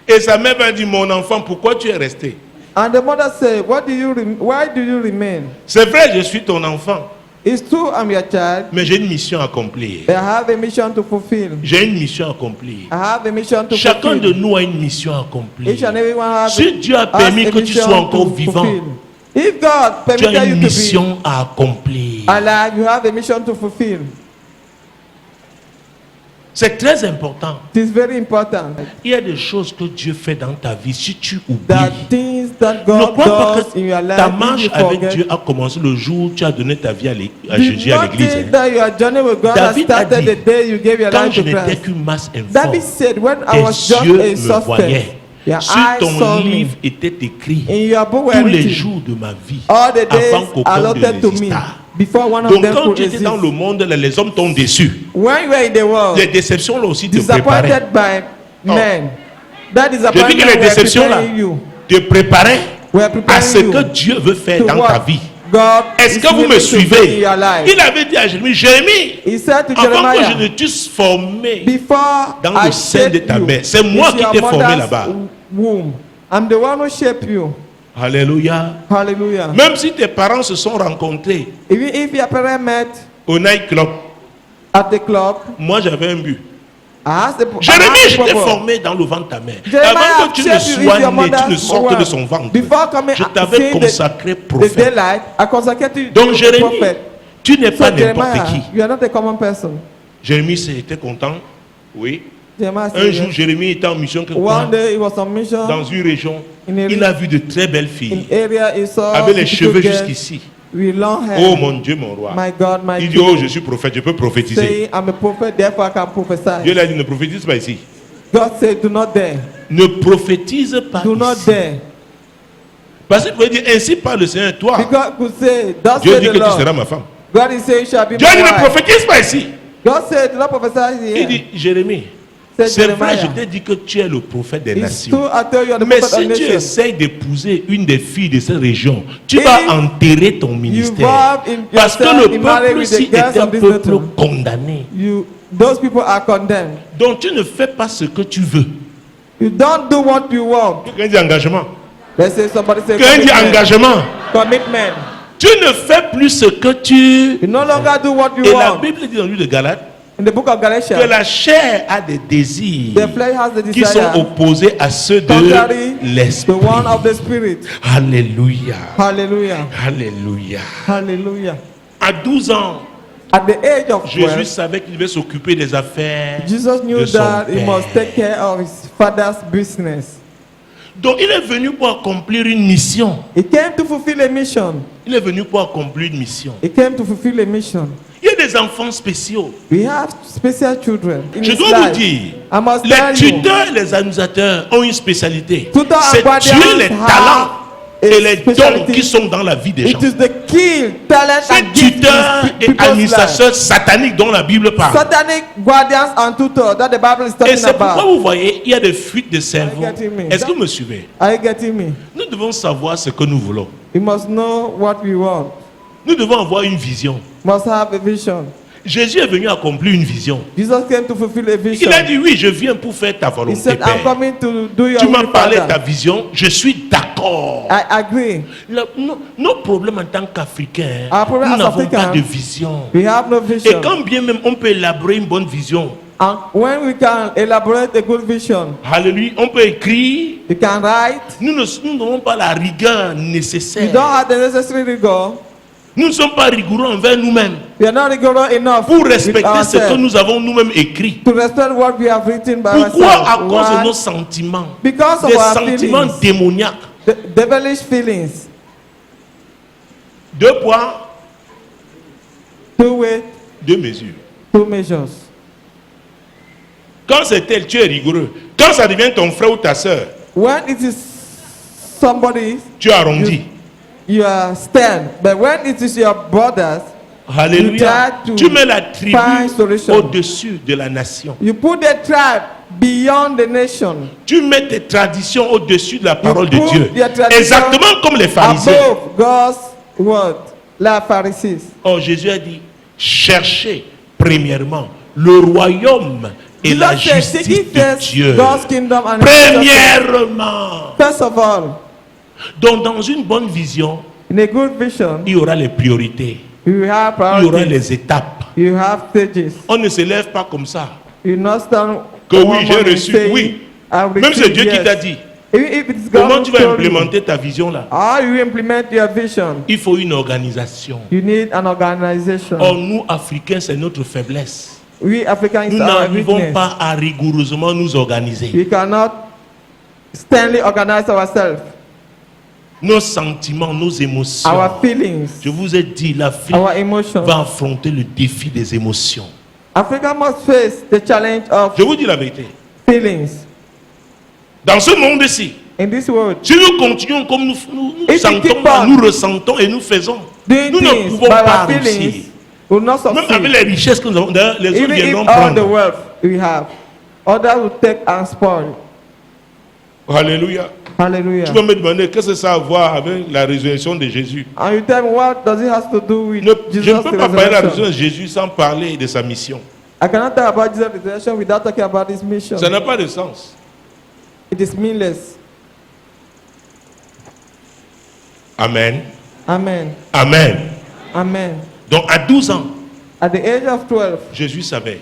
Et sa mère a dit, mon enfant, pourquoi tu es resté? And the mother said, why do you remain? C'est vrai, je suis ton enfant, It's true, I'm your child. mais j'ai une mission à accomplir. I have a mission to fulfill. J'ai une mission à accomplir. I have a mission to Chacun de fulfill. nous a une mission à accomplir. Each and everyone has Si Dieu a has permis a que tu mission sois encore to vivant, fulfill. If God tu as permitted une you to be mission à accomplir. alive, you have a mission to fulfill. C'est très important. It is very important Il y a des choses que Dieu fait dans ta vie. Si tu oublies, that things that ne God crois pas does in your que life, ta if marche you avec forget, Dieu a commencé le jour où tu as donné ta vie à do Jésus à not l'église. think hein. that your journey with God has David a started dit, the day you gave your Quand life je to n'étais Christ. qu'une masse informe, David said, when I tes was just yeux a me suspect, voyaient. your Sur eyes ton saw me. livre était écrit In your book were tous les written jours de ma vie all the days avant qu'aucun allotted ne to me n'existât. before one of Donc them quand could tu étais dans exist. le monde, là, les hommes t'ont déçu. When you were in the world, Les déceptions là aussi te préparaient. disappointed by men, that Je dis disappointment que les were déceptions là preparing you. te préparaient Were à preparing ce que you Dieu veut faire to dans what ta vie. God Est-ce is que vous me willing to do in suivez? your life. Il avait dit à Jérémie, Jérémie, He said to avant que je Jeremiah, ne t'eusse formé before dans I le sein de shaped ta you, mère, c'est moi in qui your t'ai formé mother's là-bas. womb, I'm the one who shaped you. Alléluia. Hallelujah. Même si tes parents se sont rencontrés Even if your parents met au nightclub, at the club, moi j'avais un but. I asked the Jérémie, je t'ai purpose. formé dans le ventre de ta mère. Jeremiah, Avant que tu ne shaped you in sois your né, tu ne mother's sortes womb. de son ventre. Before coming Je and t'avais seeing consacré the prophète. daylight, I consecrated you Donc to Jérémie, prophet. tu n'es So pas n'importe Jeremiah, qui. you are not a common person. Jérémie était content. Oui. Jeremiah Un said, jour, yes. Jérémie était en mission quelque part One day he was on mission dans une région. in a, Il a vu de très belles in filles area he saw avec les beautiful cheveux girls jusqu'ici. with long hair. Oh mon Dieu, mon roi. My God, my Il dit, King. oh, je suis prophète, je peux prophétiser. Saying, I'm a prophet, therefore I can prophesy. Dieu lui a dit, ne prophétise pas ici. God said, do not dare. Ne prophétise pas Do not ici. dare. Parce qu'il pouvait dire, ainsi parle le Seigneur, toi. Because could say, thus Dieu said dit the que tu Lord. seras ma femme. God is saying, shall be Dieu my dit, ne wife. prophétise pas ici. God said, do not prophesy Il here. dit, Jérémie, Said c'est vrai, Jeremiah. je t'ai dit que tu es le prophète des It's nations. true, I tell you, are the Mais prophet si of tu nations. essayes d'épouser une des filles de cette région, tu If vas enterrer ton You ministère. involve in Parce que yourself le in marriage peuple with ci the girls est un of this peuple nation. condamné. Those people are condemned. Donc tu ne fais pas ce que tu veux. You don't do what you want. Quelqu'un dit engagement. Let's say somebody say Quelqu'un dit commitment. engagement. Commitment. Tu ne fais plus ce que tu... You no longer do what you Et la want. Bible dit dans le livre de Galates In the book of que Galatians, la chair a des désirs the flesh has the qui sont desire opposés à ceux de contrary to l'esprit. one of the spirit. Alléluia. Hallelujah. Alléluia. Hallelujah. À 12 ans, At the age of Jésus 12, savait qu'il devait s'occuper des affaires Jesus knew de son that he must take père. care of his father's business. Donc il est venu pour accomplir une mission. He came to fulfill a mission. Il est venu pour accomplir une mission. He came to fulfill a mission. Il y a des enfants spéciaux. We have special children in Je his dois life. vous dire, I must les tell you, tuteurs et les administrateurs ont une spécialité. Tutors and C'est guardians tuer les have talents a et les dons specialty. qui sont dans la vie des gens. It is the kill, talent, Ces and gifts tuteurs in et people's lives. administrateurs sataniques dont la Bible parle. Satanic guardians and tutors that the Bible is Et talking c'est pourquoi about. vous voyez, il y a des fuites de cerveau. Are you getting me? Est-ce que vous me suivez? Are you getting me? Nous devons savoir ce que nous voulons. We must know what we want. Nous devons avoir une vision. Must have a vision. Jésus est venu accomplir une vision. Jesus came to fulfill a vision. Il a dit, oui, je viens pour faire ta He volonté, said, I'm Père. coming to do your Tu m'as will, parlé de ta Father. vision, je suis d'accord. I agree. Nos problèmes en tant qu'Africains, Our problem nous as n'avons pas Africans, de vision. We have no Et vision. quand bien même on peut élaborer une bonne vision, And when we can elaborate a good vision, alléluia, on peut écrire, we can write. nous n'avons pas la rigueur We nécessaire. don't have the necessary rigor. Nous ne sommes pas rigoureux envers nous-mêmes We are not rigorous enough pour with respecter ce que ourselves nous avons nous-mêmes écrit. to respect what we have written by Pourquoi? À ourselves. cause de Why? nos sentiments, Because of des our sentiments feelings, démoniaques. the devilish feelings. 2 poids, 2 weight, 2 mesures. 2 measures. Quand c'est tel, tu es rigoureux. Quand ça devient ton frère ou ta soeur, When it is somebody, tu arrondis. you are stern. But when it is your brothers, Alléluia. You try to Tu mets la tribu find solution. au-dessus de la nation. you put the tribe beyond the nation. Tu mets tes traditions au-dessus de la parole de put Dieu. your tradition Exactement comme les pharisiens. Above God's word, like Pharisees. Oh, Jésus a dit, cherchez premièrement le royaume et la Jesus said, justice seek ye de first Dieu. God's kingdom and His justice. Premièrement. First of all, Donc dans une bonne vision, in a good vision, il y aura les priorités. you have Il y aura priorities. les étapes. You have stages. On ne se lève pas comme ça. You not stand Que one oui, j'ai morning reçu, saying, oui. "I've Même c'est received Dieu qui yes." t'a dit. Even if it's God Comment who tu vas told you, implémenter ta vision là? how you implement your vision, Il faut une organisation. you need an organization. Or nous, Africains, c'est notre faiblesse. We Africans Nous are n'arrivons weakness. pas à rigoureusement nous organiser. We cannot sternly organize ourselves. Nos sentiments, nos émotions. Our feelings, Je vous ai dit, l'Afrique our emotions. va affronter le défi des émotions. Africa must face the challenge of Je vous dis la vérité. feelings. Dans ce monde-ci, In this world, si nous continuons comme nous If we sentons, keep on nous ressentons et nous faisons, doing nous ne things pouvons by pas our feelings, réussir. will not Même avec succeed. les richesses que nous avons, d'ailleurs, les autres Even if viendront all the prendre. wealth we have, others will take and spoil. Alléluia. Hallelujah. Tu vas me demander qu'est-ce que ça a à voir avec la résurrection de Jésus. And you tell me, what does it have to do with Je Jesus' ne peux pas parler de la resurrection? résurrection de Jésus sans parler de sa mission. I cannot talk about Jesus' resurrection without talking about His mission. Ça n'a pas de sens. It is meaningless. Amen. Amen. Amen. Amen. Donc à 12 ans, At the age of 12, Jésus savait.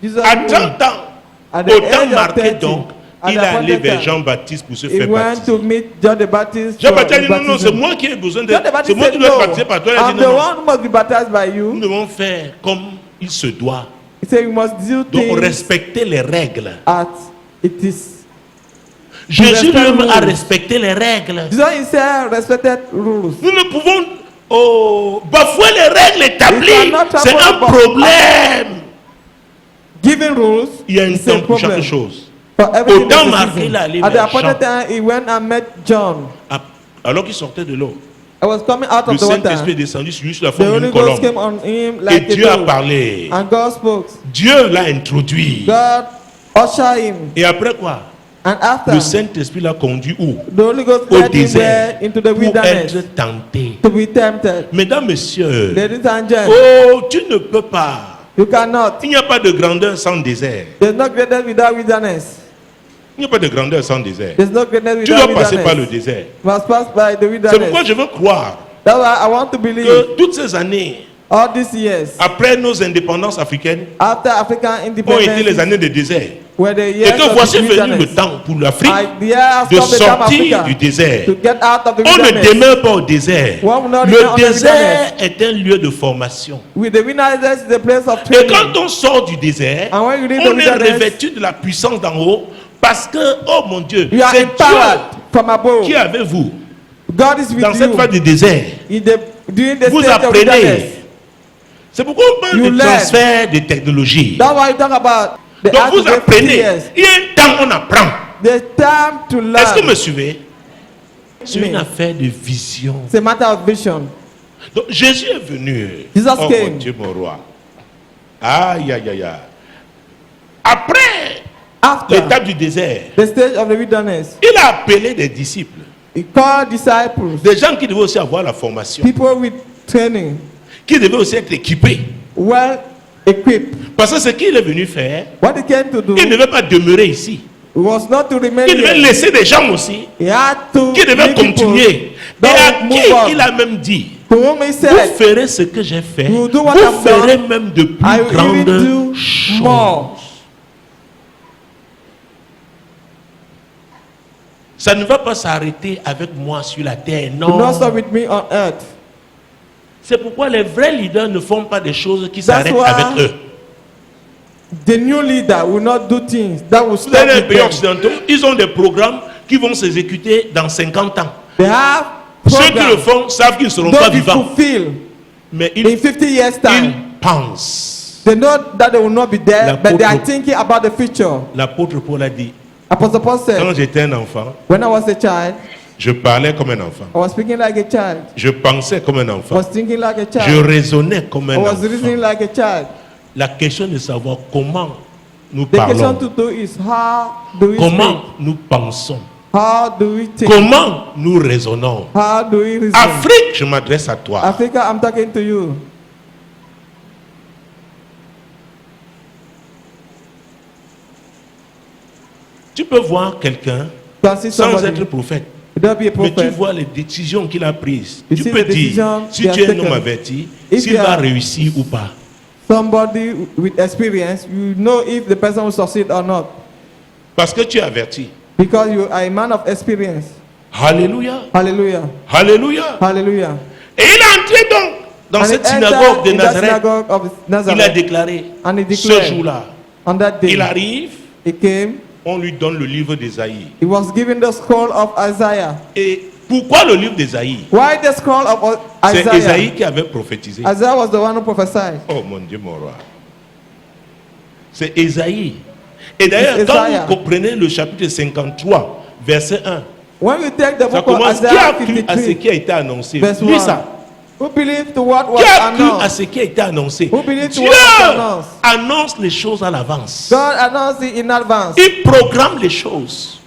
Jesus À knew. 30 ans, At the au age temps of marqué 30, donc, at il the est allé appointed vers time, Jean-Baptiste pour se he faire went baptiser. to meet John the Baptist. Jean-Baptiste a for dit non, non, c'est baptism. moi qui ai besoin de... John the C'est Baptist moi said, qui dois être no, baptisé par toi. Il a I'm dit the non, non. one who must be baptized by Nous you. devons faire comme il se doit. He said, we must do Donc things respecter les règles. as it is. Jésus respect lui-même a rules. respecté les règles. Jesus himself respected rules. Nous ne pouvons bafouer les règles établies. cannot C'est un trample problème. Giving rules Il y a un is a temps pour chaque problem. chose. For everything Au temps there's a marqué, season. il est allé At the vers appointed Jean. time, he went and met John. Alors qu'il sortait de l'eau, I was coming out le of the water. Saint-Esprit est descendu sur lui sous la The forme Holy d'une Ghost colombe. came on him Et like Dieu a a dove. parlé. And God spoke. Dieu l'a introduit. God ushered him. Et après quoi? And after, Le Saint-Esprit l'a conduit où? the Holy Ghost Au led him désert. there into the Pour wilderness être tenté. to be tempted. Mesdames, messieurs, Ladies and gentlemen, oh, tu ne peux pas. you cannot. Il n'y a pas de grandeur sans désert. There's no greatness without wilderness. Il n'y a pas de grandeur sans désert. There's no greatness Tu without dois passer par le wilderness. désert. You must pass by the C'est pourquoi wilderness. je veux croire That's why I want to believe que toutes ces années, all these years après nos indépendances africaines, after African ont été les independence années de désert. were the Et years que of voici the venu le wilderness. temps pour l'Afrique The year has de come the time sortir Africa du désert. to get out of the On ne wilderness. demeure pas au désert. One will not remain on Le the désert est un lieu de formation. With the wilderness is the place of Et training. quand on sort du désert, And when you leave the on est wilderness, revêtu de la puissance d'en haut parce que, oh mon Dieu, you are c'est empowered Dieu from above. qui est avec vous God is with dans cette you phase de désert. during the Vous state of wilderness. apprenez. C'est pourquoi on parle You de learn. transfert de technologie. That's why you talk about the Donc vous active apprenez. years. Il y a un temps on apprend. The time to Est-ce que vous me learn. suivez? C'est une affaire de vision. It's a matter of vision. Donc Jésus est venu. Jesus Oh came. mon Dieu, mon roi. Aïe, aïe, aïe, aïe. Après After l'étape du désert, the stage of the wilderness, il a appelé des disciples. he called disciples, Des gens qui devaient aussi avoir la formation. people with training, Qui devaient aussi être équipés. well equipped. Parce que ce qu'il est venu faire, What he came to do il ne devait pas demeurer ici. was not to remain Il devait here. laisser des gens aussi He had to qui devaient lead people continuer. Et that à would qui move on. il a même dit, To whom he vous said, ferez ce que j'ai fait, You do what vous I've ferez done, même de I plus will even grandes do choses. more. Ça ne va pas s'arrêter avec moi sur la terre, Do non. not stop with me on earth. C'est pourquoi les vrais leaders ne font pas des choses qui That's s'arrêtent why avec eux. The new leader will not do things that will stop Dans les with pays them. occidentaux, ils ont des programmes qui vont s'exécuter dans 50 ans. They have Ceux qui le programs font savent qu'ils ne seront pas don't be vivants. fulfilled Mais in ils 50 years time. pensent. They know that they will not be there, but they are L'apôtre- thinking about the future. L'apôtre Paul a dit, Apostle Paul quand said, j'étais un enfant, when I was a child, je parlais comme un enfant. I was speaking like a child. Je pensais comme un I enfant. was thinking like a Je child. raisonnais comme I un was reasoning enfant. like a child. La question de savoir comment nous The question parlons, to do is how do we comment speak? nous pensons, How do we think? comment nous raisonnons. How do we reason? Afrique, je m'adresse à toi. Africa, I'm talking to you. Tu peux voir quelqu'un You can see sans somebody, être prophète, don't be a mais tu prophet. vois les décisions qu'il a prises. You Tu see peux the dire decision si he has tu es un homme taken. averti, If s'il you va are- réussir ou pas. Somebody with experience, you know if the person will succeed or not. Parce que tu es averti. Because you are a man of experience. Alléluia. Hallelujah. Alléluia. Hallelujah. Et il est entré donc dans And cette he synagogue entered de in that Nazareth. synagogue of Il a Nazareth. déclaré And he ce declared, jour-là, on that day, il arrive, he came, on lui donne le livre d'Ésaïe. he was given the scroll of Isaiah. Et pourquoi le livre d'Ésaïe? Why the scroll of C'est Isaiah? Ésaïe qui avait prophétisé. Isaiah was the one who prophesied. Oh mon Dieu, mon roi. C'est Ésaïe. Et d'ailleurs, It's quand Isaiah. vous comprenez le chapitre 53, verset 1, When we take the ça book of commence. Qui a Isaiah cru à ce 53, qui a été annoncé? verse Lis 1, ça. who believed to what was Qui a cru à announced? ce qui a été annoncé? Who believed to Dieu what was announced? annonce les choses à l'avance. God announced it in advance. Il programme les choses.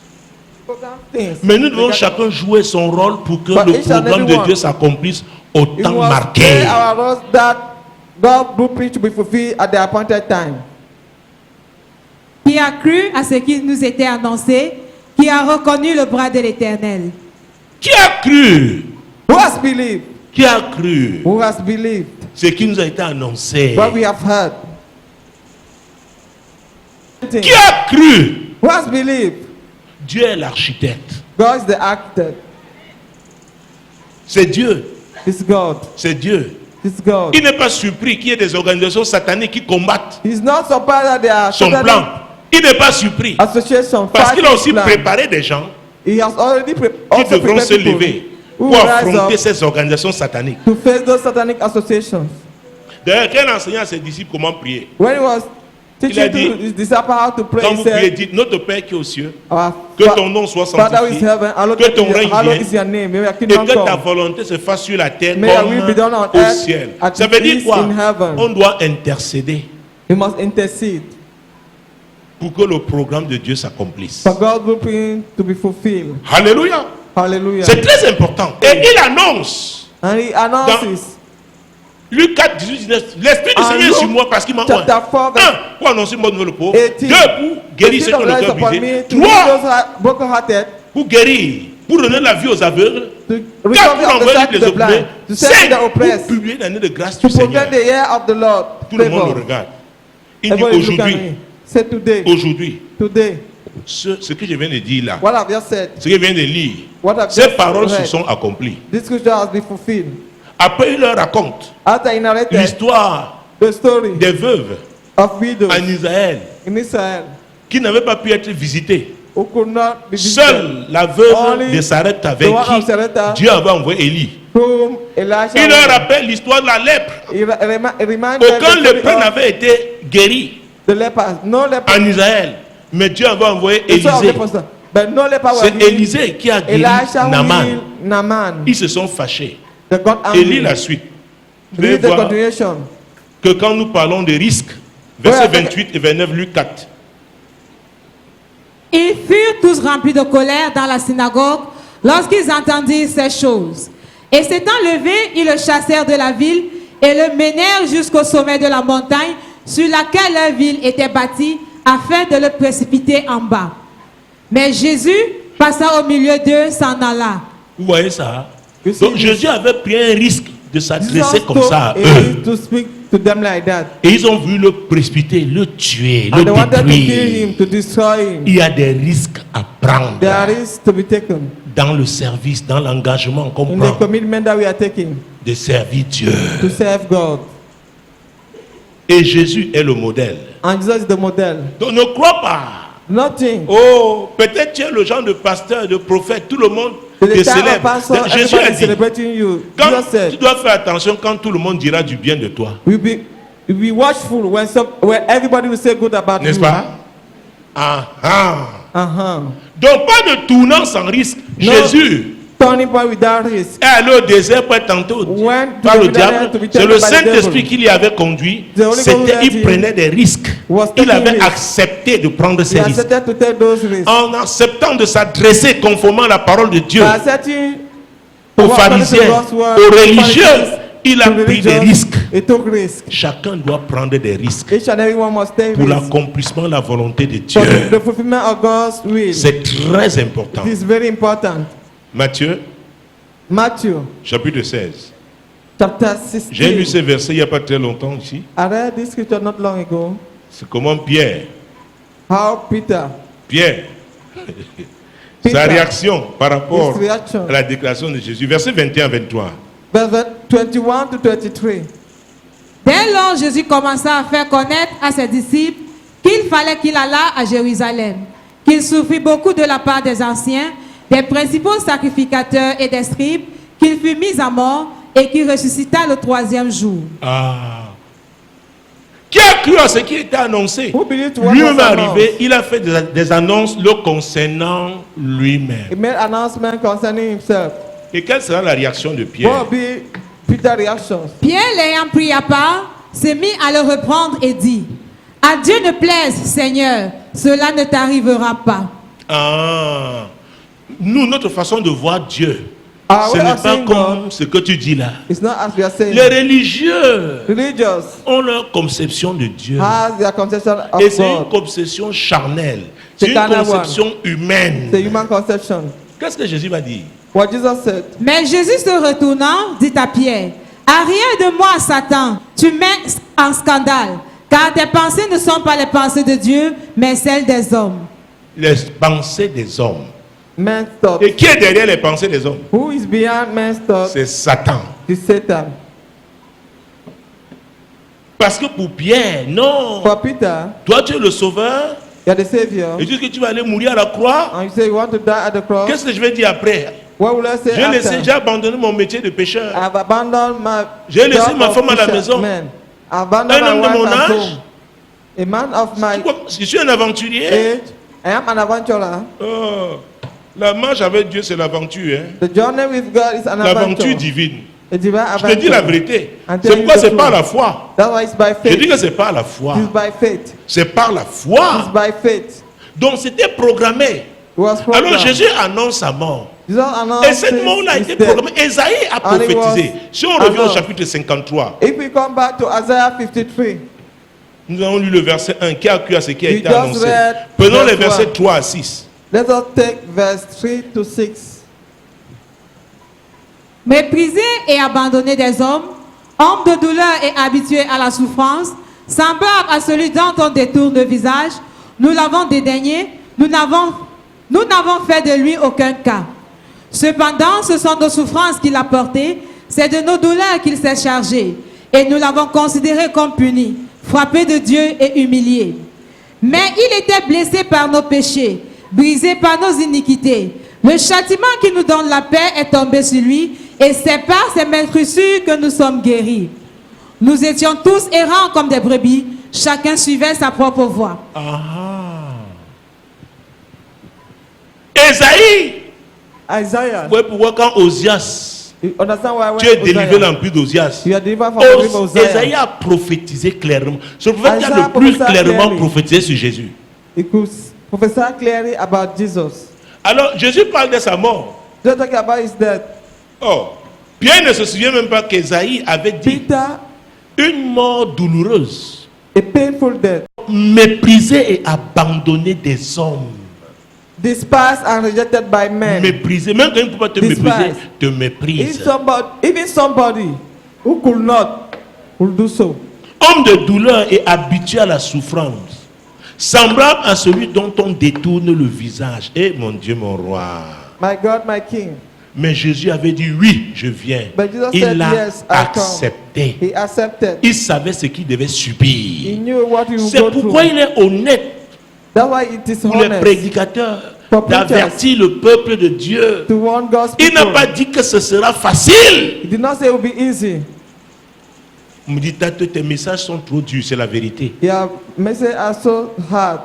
Things. Mais nous devons chacun jouer son rôle pour que But le each and programme every de one, Dieu s'accomplisse au We temps must marqué. play our roles that God blueprint to be fulfilled at the appointed time. Qui a cru à ce qui nous était annoncé, qui a reconnu le bras de l'Éternel. Qui a cru? Who has believed? Qui a cru? Who has believed Ce qui nous a été annoncé. what we have heard? Qui a cru? Who has believed? Dieu est l'architecte. God is the architect. C'est Dieu. It's God. C'est Dieu. It's God. Il n'est pas surpris qu'il y ait des organisations sataniques qui combattent He's not surprised that there are son satanic plan. Il n'est pas surpris. associations Parce qu'il a fighting aussi plan. préparé des gens He has already qui also devront prepared se people lever who pour will rise affronter up ces organisations sataniques. to face those satanic associations. D'ailleurs, quand il enseignait à ses disciples comment prier, When he was Il a teaching dit, to his disciples how to pray, quand he vous priez, said, dites Notre Père qui est aux cieux, Our que ton nom soit Father who is sanctifié, heaven, hallowed que ton règne hallowed is vienne, your name. May your et kingdom que ta come. volonté se fasse sur la terre May your will be done comme on au earth ciel. as Ça it veut dire is quoi? in heaven. On doit intercéder You must intercede pour que le programme de Dieu s'accomplisse. for God's blueprint to be fulfilled. Alléluia. Hallelujah. C'est très important. Et il annonce, And he announces Luc 4, 18, 19, l'Esprit du En Seigneur est Luc sur moi parce qu'il m'a chapter 4, un, pour annoncer mon nouveau repos. 18. 2, pour guérir ceux qui ont le cœur brisé. to heal 3, those who are broken-hearted, pour guérir, pour donner la vie aux aveugles. to 4, recover pour of the envoyer sight les to the opprimés. blind, to set 5, the oppressed, pour publier l'année de grâce to du Seigneur. proclaim the year of the Lord. Tout le monde Favor. le regarde. Il dit Everybody look at aujourd'hui, me. Say today, aujourd'hui, ce que je viens de dire là, what I've just said, ce que je viens de lire, what I've ces just paroles se read, sont accomplies. this scripture has been fulfilled. Après, il leur raconte After he narrated l'histoire the story des veuves of widows en Israël in Israel qui n'avaient pas pu être visitées. who could not be visited, Seule la veuve Only de Sarepta avec the one of qui Sarepta, Dieu avait envoyé Élie. whom Elisha Il leur was. rappelle l'histoire de la lèpre. He reminded them Aucun the lépreux story of n'avait été guéri the lepers. No leper. en Israël. Mais Dieu avait envoyé The story of Élisée. lepers, but no leper were C'est healed. Élisée qui a guéri Elisha who Naaman. healed Naaman. Ils se sont fâchés. They got Et lis angry. la suite. Vous allez Read the voir continuation. que quand nous parlons de risques, versets Ouais, 28 et 29, Luc 4. Ils furent tous remplis de colère dans la synagogue lorsqu'ils entendirent ces choses. Et s'étant levés, ils le chassèrent de la ville et le menèrent jusqu'au sommet de la montagne sur laquelle leur ville était bâtie, afin de le précipiter en bas. Mais Jésus, passant au milieu d'eux, s'en alla. Vous voyez ça? You see Donc this? Jésus avait pris un risque de s'adresser Jesus comme ça à told eux. Eli to speak to them like that. Et ils ont voulu le précipiter, le tuer, And they le wanted to kill him, détruire. to destroy him. Il y a des risques à prendre There is to be taken dans le service, dans l'engagement qu'on in the prend commitment that we are taking de servir Dieu. to serve God. Et Jésus est le modèle. And Jesus is the model. Donc ne crois pas. Nothing. Oh, peut-être tu es le genre de pasteur, de prophète, tout le monde To te the time of célèbre. pastor, Jésus a everybody is dit, celebrating you. quand Jesus tu said, dois faire attention quand tout le monde dira du bien de toi. we be Be watchful when everybody will say good about N'est-ce you. pas? Ah, ah. Uh-huh. Donc pas de tournant sans risque. No. Jésus Turning point without risk. est allé au désert pour être tenté Went to par the le wilderness diable. to be C'est tempted le by the Saint-Esprit devil. qui l'y avait conduit. The Holy Ghost led Il him. prenait des risques. Was Il taking avait risks. accepté de prendre He ces risques. accepted to take those risks. En acceptant de s'adresser conformément à la parole de Dieu By accepting aux what pharisiens, God's word, aux religieux, Pharisees, il a to pris des religious, risques. He took risks. Chacun doit prendre des risques Each and every one must take pour risks. l'accomplissement de la volonté de For Dieu. the fulfillment of God's will. C'est très important. It is very important. Matthieu, Matthew chapitre 16. chapter J'ai lu 16. ces versets il n'y a pas très longtemps ici. I read this scripture not long ago. C'est comment Pierre, How Peter sa réaction par rapport his reaction. à la déclaration de Jésus. Verset 21-23. Verse 21 to 23. Dès lors, Jésus commença à faire connaître à ses disciples qu'il fallait qu'il allât à Jérusalem, qu'il souffrit beaucoup de la part des anciens, des principaux sacrificateurs et des scribes, qu'il fut mis à mort et qu'il ressuscita le troisième jour. Ah. Qui a cru à ce qui était annoncé? Who believed what Lui-même est was arrivé, announced? il a fait des annonces le concernant lui-même. He made announcement concerning himself. Et quelle sera la réaction de What Pierre? will be Peter's reaction? Pierre, l'ayant pris à part, s'est mis à le reprendre et dit, « À Dieu ne plaise, Seigneur, cela ne t'arrivera pas. Ah. Nous, notre façon de voir Dieu, Our ce way n'est of pas seeing comme God ce que tu dis là. is not as we are saying. Les religieux Religious ont leur conception de Dieu. has their conception of Et c'est une God. conception charnelle. C'est C'est une carnal one. conception humaine. The human conception. Qu'est-ce que Jésus va dire? What Jesus said. Mais Jésus se retournant, dit à Pierre, « Arrière de moi, Satan, tu mets en scandale, car tes pensées ne sont pas les pensées de Dieu, mais celles des hommes. » Les pensées des hommes. Man's thought. Et qui est derrière les pensées des hommes? Who is beyond man's thought? C'est Satan. Is Satan. Parce que pour Pierre, non. For Peter, Toi, tu es le sauveur. you are the Savior. Et tu dis que tu vas aller mourir à la croix. And you say you want to die at the cross. Qu'est-ce que je vais dire après? What will I say J'ai laissé, after? j'ai abandonné mon métier de pécheur. I have abandoned my J'ai laissé job ma of femme à la maison. fisherman. I have abandoned Un homme my de mon wife at âge. home. A man of my Je suis un aventurier. age. I am an adventurer. Oh, la marche avec Dieu, c'est l'aventure. Hein? The journey with God is an L'aventure adventure. divine. A divine Je te dis la adventure. vérité. I'm C'est telling pourquoi you the c'est par truth. la foi. That's why it's by Je dis faith. que c'est par la foi. It's by faith. C'est par la It's foi. by faith. Donc c'était programmé. It was Alors programmed. Jésus annonce sa mort. Jesus announced Et cette mort-là a his été death. programmée. Esaïe a And it prophétisé. was Si on revient au announced. chapitre 53, If we come back to Isaiah 53, nous avons lu le verset 1 qui a cru à ce qui a We été just annoncé. read Prenons les verse versets 1. 3 à 6. let us take verse 3 to 6. Méprisé et abandonné des hommes, homme de douleur et habitué à la souffrance, semblable à celui dont on détourne le visage, nous l'avons dédaigné, nous n'avons fait de lui aucun cas. Cependant, ce sont nos souffrances qu'il a portées, c'est de nos douleurs qu'il s'est chargé, et nous l'avons considéré comme puni, frappé de Dieu et humilié. Mais il était blessé par nos péchés, brisé par nos iniquités. Le châtiment qui nous donne la paix est tombé sur lui, et c'est par ses meurtrissures que nous sommes guéris. Nous étions tous errants comme des brebis, chacun suivait sa propre voie. Esaïe, Isaiah, vous voyez pourquoi quand Osias, you understand why tu es délivré l'empire d'Osias, You are delivered from the grip of Esaïe Uzziah. a prophétisé clairement. C'est le prophète qui a Isaiah le plus prophesied clairement clearly. prophétisé sur Jésus. He could prophesy clearly about Jesus. Alors Jésus parle de sa mort. Just talking about his death. Oh, Pierre ne se souvient même pas qu'Esaïe avait dit Peter, une mort douloureuse, a painful death, méprisé et abandonné des hommes. despised and rejected by men. Méprisé, même quand il ne peut pas te Despised. mépriser, te méprise. Even somebody who could not will do so. Homme de douleur et habitué à la souffrance, semblable à celui dont on détourne le visage. Eh mon Dieu, mon roi. My God, my King. Mais Jésus avait dit oui, je viens. But Jesus Il said, l'a yes, I come. accepté. He accepted. Il savait ce qu'il devait He subir. knew what he would C'est go pourquoi through. il est honnête That's why it is pour les honest prédicateurs For preachers. d'avertir le peuple de Dieu. to warn God's Il n'a people. pas dit que ce sera facile. He did not say it will be easy. On me dit, Tate, tes messages sont trop durs, c'est la vérité. Your message are so hard.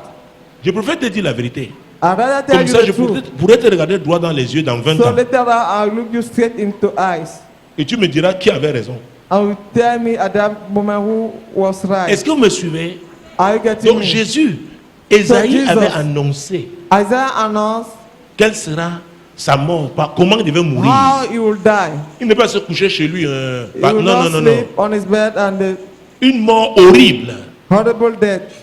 Je préfère te dire la vérité. I'd rather tell Comme you ça, the je truth. pourrais te regarder droit dans les yeux dans 20 So ans. later on, I'll look you straight into eyes. Et tu me diras qui avait raison. And will tell me at that moment who was right. Est-ce que vous me suivez? Are you getting Donc me? Jésus, Ésaïe Jesus. avait annoncé Isaiah announced quelle sera sa mort, comment il devait mourir. how he will die. Il ne peut pas se coucher chez lui. He Non, will non, not non, non. sleep on his bed and the Une mort horrible. horrible death.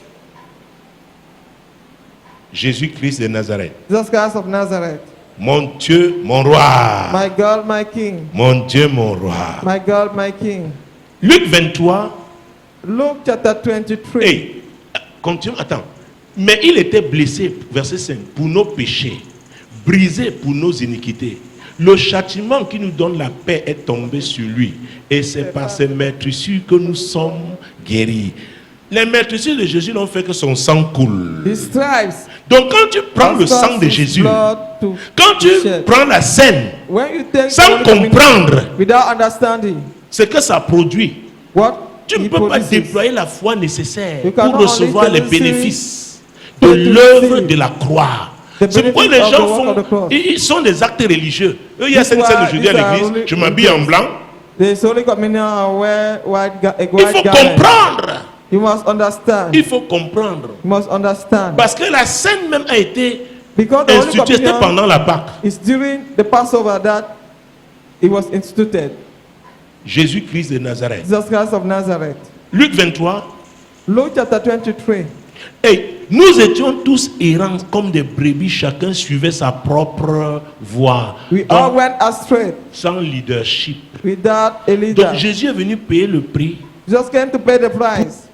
Jésus-Christ de Nazareth. Jesus Christ of Nazareth. Mon Dieu, mon roi. My God, my King. Mon Dieu, mon roi. My God, my King. Luc 23. Luke chapter 23. Hey, continue, attends. Mais il était blessé, verset 5, pour nos péchés, brisé pour nos iniquités. Le châtiment qui nous donne la paix est tombé sur lui. Et c'est par ses meurtrissures que nous sommes guéris. Les meurtrissures de Jésus n'ont fait que son sang coule. His stripes. Donc quand tu prends le has sang de caused his Jésus, blood to quand tu shed. prends la scène, When you take sans the Holy Communion comprendre without understanding ce que ça produit, what tu ne he peux pas produces, déployer la foi nécessaire You pour cannot recevoir only les receive bénéfices de to l'œuvre receive de la croix. the C'est pourquoi les benefits of gens the work of the font, cross. ils sont des actes religieux. Eux, il y a This cette why scène aujourd'hui these à are l'église, only je m'habille en blanc. the Holy Communion and wear a Il white faut garment. comprendre. You must understand. Il faut comprendre. You must understand. Parce que la scène même a été Because the Holy instituée c'était Communion pendant la Pâque. is during the Passover that it was instituted. Jésus-Christ de Nazareth. Jesus Christ of Nazareth. Luc 23. Luke chapter 23. Et nous étions tous errants comme des brebis, chacun suivait sa propre voie. We Donc, all went astray sans leadership. without a leader. Donc Jésus est venu payer le prix, Jesus came to pay the price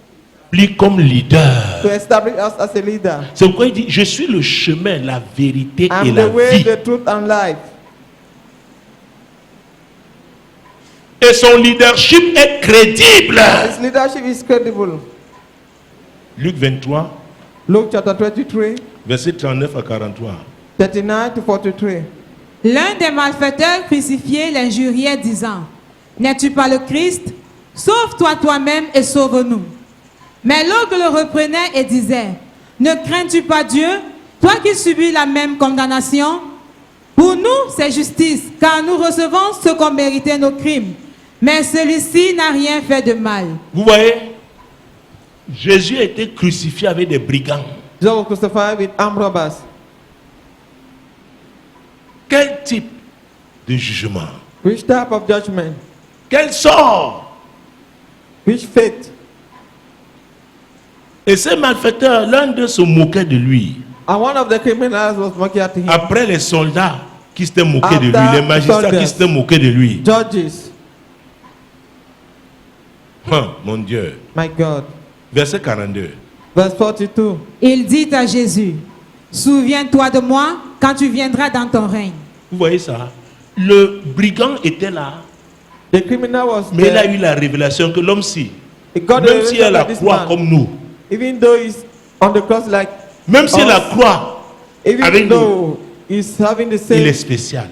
lui comme leader. to establish us as a leader. C'est pourquoi il dit, je suis le chemin, la vérité et I'm la the way, vie. the truth, and life. Et son leadership est crédible. His leadership is credible. Luc 23, Luke chapter 23, verset 39 à 43. 39 to 43. L'un des malfaiteurs crucifiés l'injuriait, disant, « N'es-tu pas le Christ? Sauve-toi toi-même et sauve-nous. » Mais l'autre le reprenait et disait, « Ne crains-tu pas Dieu, toi qui subis la même condamnation? Pour nous, c'est justice, car nous recevons ce qu'ont mérité nos crimes. Mais celui-ci n'a rien fait de mal. » Vous voyez, Jésus a été crucifié avec des brigands. Jesus was crucified with armed robbers. Quel type de jugement? Which type of judgment? Quel sort? Which fate? Et ces malfaiteurs, l'un d'eux se moquait de lui. And one of the criminals was mocking at him. Après les soldats qui s'étaient moqués de lui, After les magistrats soldiers. qui s'étaient moqués de lui. Judges, Mon Dieu. my God. Verset 42. Verse 42. Il dit à Jésus, « Souviens-toi de moi quand tu viendras dans ton règne. » Vous voyez ça? Le brigand était là, The criminal was mais il a there. eu la révélation que l'homme-ci, He got the même s'il a revelation la that this croix man, comme nous, even though he's on the cross like, même s'il a la us, croix, even avec though he's having the il est same spécial.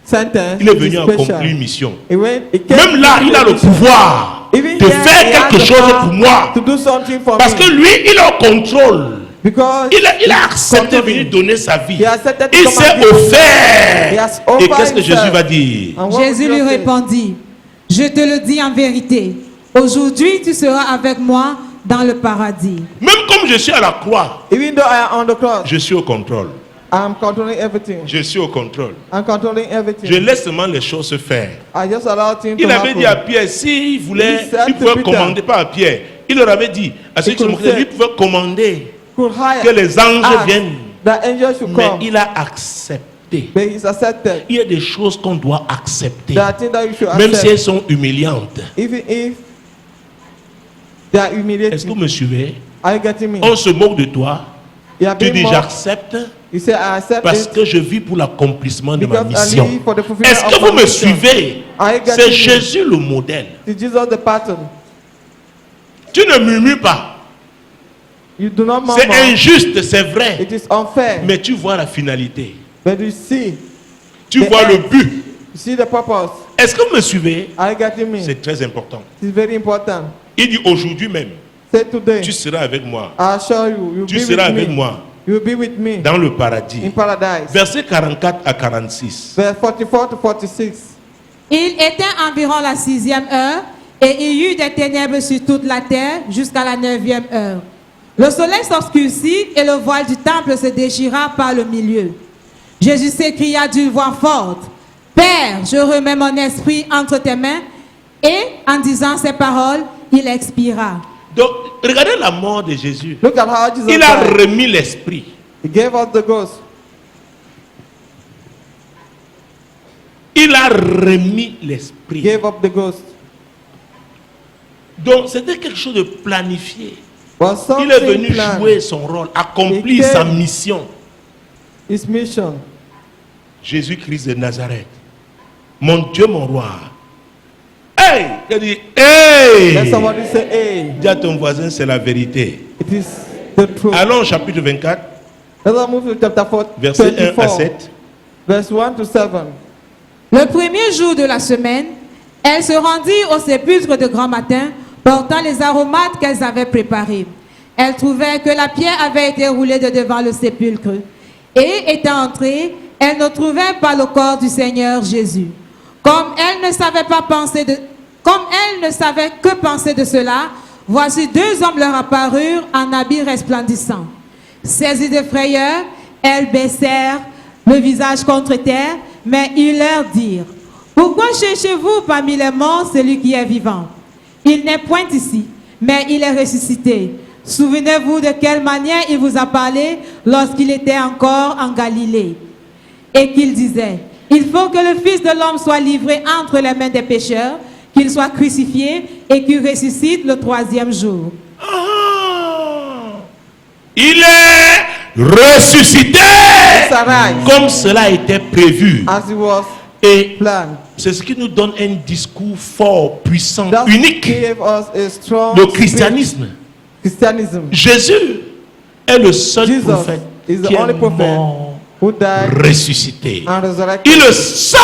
sentence, Il est he's venu special. accomplir une mission. He came Même là, il a le pouvoir Even de here, faire he has quelque the chose power pour moi. to do something for Parce me. que lui, il est au contrôle. Because Il a accepté de controlling. venir donner sa vie. He accepted to Il come s'est and give. He offert. has Et offered qu'est-ce que himself. Jésus va dire? And what Jésus would lui you say? répondit, « Je te le dis en vérité, aujourd'hui tu seras avec moi dans le paradis. » Même comme je suis à la croix, Even though I am on the cross, je suis au contrôle. I'm controlling everything. Je suis au contrôle. I'm controlling everything. Je laisse seulement les choses se faire. I just allow things Il to avait dit à happen. Pierre, s'il voulait, He said il to pouvait Peter. commander, pas à Pierre. Il leur avait dit, à ceux qui se could moquaient de lui, say- il pouvait commander Could hire que les anges ask viennent. The angels should Mais come. il a accepté. But he's accepted. Il y a des choses qu'on doit accepter. There are things that you should Même si accept. elles sont humiliantes. Even if they are Est-ce que humiliating. vous me suivez? Are you getting me? On se moque de toi. You are Tu being dis mocked. j'accepte You say I accept parce it que je vis pour l'accomplissement de ma because I mission. live for the fulfillment Est-ce of que my vous me mission. suivez? Are you C'est getting me? Jésus le modèle. It's Jesus the pattern. Tu ne murmures pas. You do not C'est murmur. injuste, c'est vrai. It is unfair. Mais tu vois la finalité. But you see Tu The vois le end. but. You see the purpose. Est-ce que vous me suivez? Are you getting me? C'est très important. It's very important. Il dit aujourd'hui même, Say today, tu seras avec moi. I assure you, you'll Tu be seras with avec me. moi You'll be with me dans le paradis. in paradise. Versets 44 à 46. Verse 44 to 46. Il était environ la 6e heure, et il y eut des ténèbres sur toute la terre jusqu'à la 9e heure. Le soleil s'obscurcit et le voile du temple se déchira par le milieu. Jésus s'écria d'une voix forte, « Père, je remets mon esprit entre tes mains. » Et en disant ces paroles, il expira. Donc, regardez la mort de Jésus. Look at how Jesus Il a died. remis l'esprit. He gave us the ghost. Il a remis He l'esprit. gave up the ghost. Donc, c'était quelque chose de planifié. Was Il est something venu planned. jouer son rôle, accomplir He sa came. mission. His mission. Jésus-Christ de Nazareth. Mon Dieu, mon roi. Hey! Il a dit, hey! Let somebody say, hey, Dis à ton voisin, c'est la vérité. it is the truth. Allons au chapitre 24, Let us move to chapter 4, versets 1 à 24, 7. verse 1 to 7. Le premier jour de la semaine, elles se rendirent au sépulcre de grand matin, portant les aromates qu'elles avaient préparés. Elles trouvèrent que la pierre avait été roulée de devant le sépulcre. Et étant entrées, elles ne trouvèrent pas le corps du Seigneur Jésus. Comme elles ne savaient que penser de cela, voici deux hommes leur apparurent en habits resplendissants. Saisies de frayeur, elles baissèrent le visage contre terre, mais ils leur dirent, « Pourquoi cherchez-vous parmi les morts celui qui est vivant? Il n'est point ici, mais il est ressuscité. Souvenez-vous de quelle manière il vous a parlé lorsqu'il était encore en Galilée. Et qu'il disait, il faut que le Fils de l'homme soit livré entre les mains des pécheurs, qu'il soit crucifié et qu'il ressuscite le troisième jour. » Il est ressuscité arise. comme cela était prévu. As it was Et planned. c'est ce qui nous donne un discours fort, puissant, That unique. gave us a strong Le christianisme. Christianism. Jésus est le seul Jesus prophète is the qui only est prophet mort, who died ressuscité. and resurrected. Il est le seul.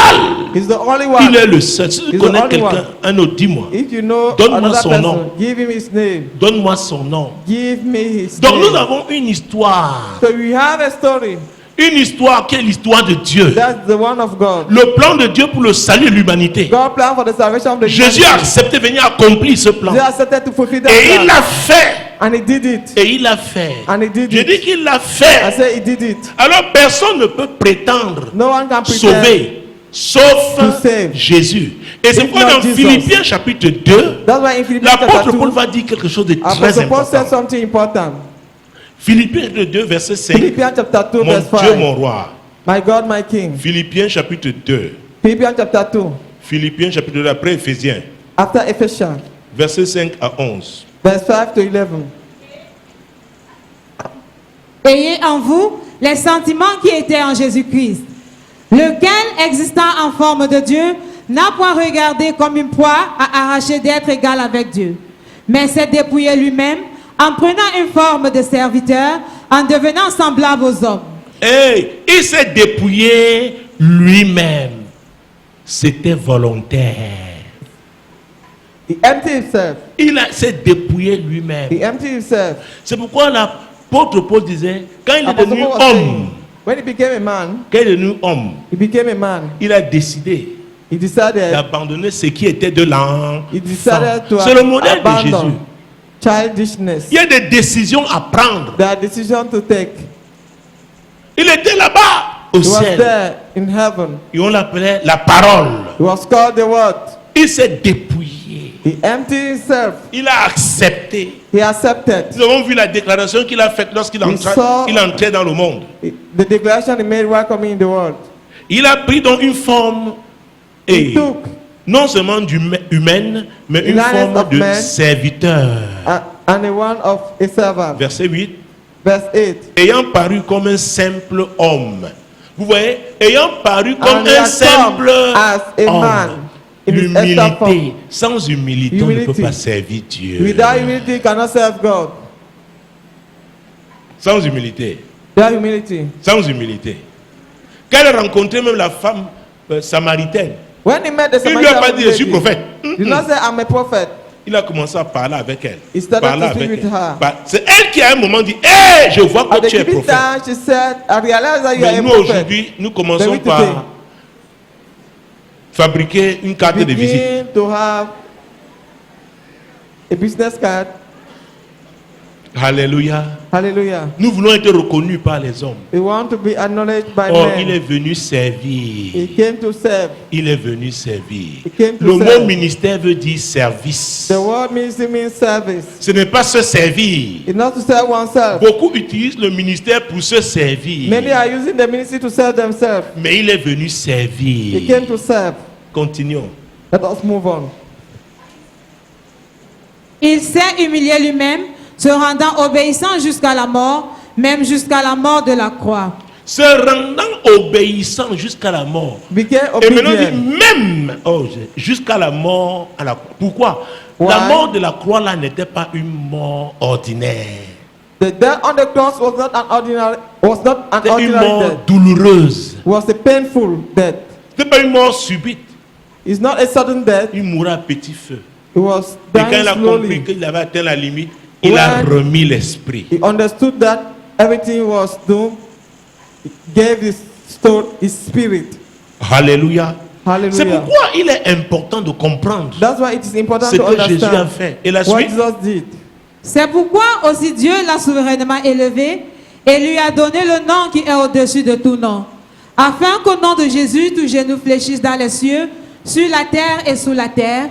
He's the only Il one. est le seul. Si tu He's the connais only quelqu'un, one. un autre, dis-moi. If you know Donne-moi another son person, nom. give him his name. Donne-moi son nom. Give me his Donc name. nous avons une histoire. So we have a story. Une histoire qui est l'histoire de Dieu. That's the one of God. Le plan de Dieu pour le salut de l'humanité. God planned for the salvation of the Jésus a humanity. accepté de venir accomplir ce plan. Jesus accepted to fulfill that Et il plan. l'a fait. And he did it. Et il l'a fait. And he did Je it. dis qu'il l'a I fait. said he did it. Alors personne ne peut prétendre No one can pretend. sauver, sauf To save. Jésus. Et c'est If pourquoi not dans Jesus. Philippiens chapitre 2, That's why in Philippians chapter l'apôtre Paul 2, va dire quelque chose de très Apostle Paul said important. something important. Philippiens chapitre 2, verset 5. Philippians chapter 2, Mon verse Dieu, 5. mon roi. My God, my King. Philippiens chapitre 2. Philippians chapter 2, Philippiens chapitre 2, après Éphésiens, after Ephesians, verset 5 à 11. verse 5 to 11. Ayez en vous les sentiments qui étaient en Jésus-Christ, lequel, existant en forme de Dieu, n'a point regardé comme une proie à arracher d'être égal avec Dieu, mais s'est dépouillé lui-même en prenant une forme de serviteur, en devenant semblable aux hommes. Et il s'est dépouillé lui-même. C'était volontaire. He emptied himself. S'est dépouillé lui-même. He emptied himself. C'est pourquoi l'apôtre Paul disait, quand il est Apostle devenu Paul was homme, saying, when he became a man, quand il est devenu homme, he became a man. il a décidé He decided d'abandonner ce qui était de l'enfant. He decided to C'est le modèle de Jésus. abandon childishness. Il y a des décisions à prendre. There are decisions to take. Il était là-bas au He was ciel. there in heaven. Et on l'appelait la parole. He was called the word. Il s'est dépouillé. He emptied himself. Il a accepté. He accepted. Nous avons vu la déclaration qu'il a faite lorsqu'il entrait dans le monde. The declaration he made while coming in the world. Il a pris donc une forme, He took non seulement humaine, mais une likeness forme of de man. serviteur. And the one of a servant. Verset 8. Verse 8. Ayant paru comme un simple homme. Vous voyez, ayant paru comme And he un has simple come as a man homme. in his extra form. L'humilité. Sans humilité, on ne peut Humility. pas servir Dieu. Without humility, you cannot serve God. Sans humilité. Without humility. Sans humilité. Quand elle a rencontré même la femme samaritaine, When he met the Il lui a pas Samaritan dit, je suis lady, prophète. he did not say, I'm a prophet. Il a commencé à parler avec elle. He started Parler to speak avec with elle. her. C'est elle qui à un moment dit, hé, je vois At que the tu es giving prophète. time, she said, I realize that you are Mais a nous prophet. aujourd'hui, nous But commençons we today par fabriquer une carte de visite. begin to have a business card. Alléluia. Hallelujah. Nous voulons être reconnus par les hommes. We want to be acknowledged by Or, men. il est venu servir. He came to serve. Il est venu servir. He came to Le serve. mot ministère veut dire service. The word ministry means service. Ce n'est pas se servir. It's not to serve oneself. Beaucoup utilisent le ministère pour se servir. Many are using the ministry to serve themselves. Mais il est venu He servir. came to serve. Continuons. Let us move on. Il s'est humilié lui-même, se rendant obéissant jusqu'à la mort, même jusqu'à la mort de la croix. Se rendant obéissant jusqu'à la mort. Became Et maintenant, obedient. dit même jusqu'à la mort à la croix. Pourquoi? Why? La mort de la croix là n'était pas une mort ordinaire. The death on the cross was not an ordinary C'était une mort death. douloureuse. It was a painful death. C'était pas une mort subite. It's not a sudden death. Il mourra à petit feu. It was Et quand dying il a compris slowly. qu'il avait atteint la limite, il a When remis l'esprit. he understood that everything was doomed, he gave his spirit. Alléluia. C'est Hallelujah. pourquoi il est important de comprendre That's why it is important ce to que Jésus a understand fait. Et la what suite, Jesus did. C'est pourquoi aussi Dieu l'a souverainement élevé et lui a donné le nom qui est au-dessus de tout nom, afin qu'au nom de Jésus, tout genou fléchisse dans les cieux, sur la terre et sous la terre,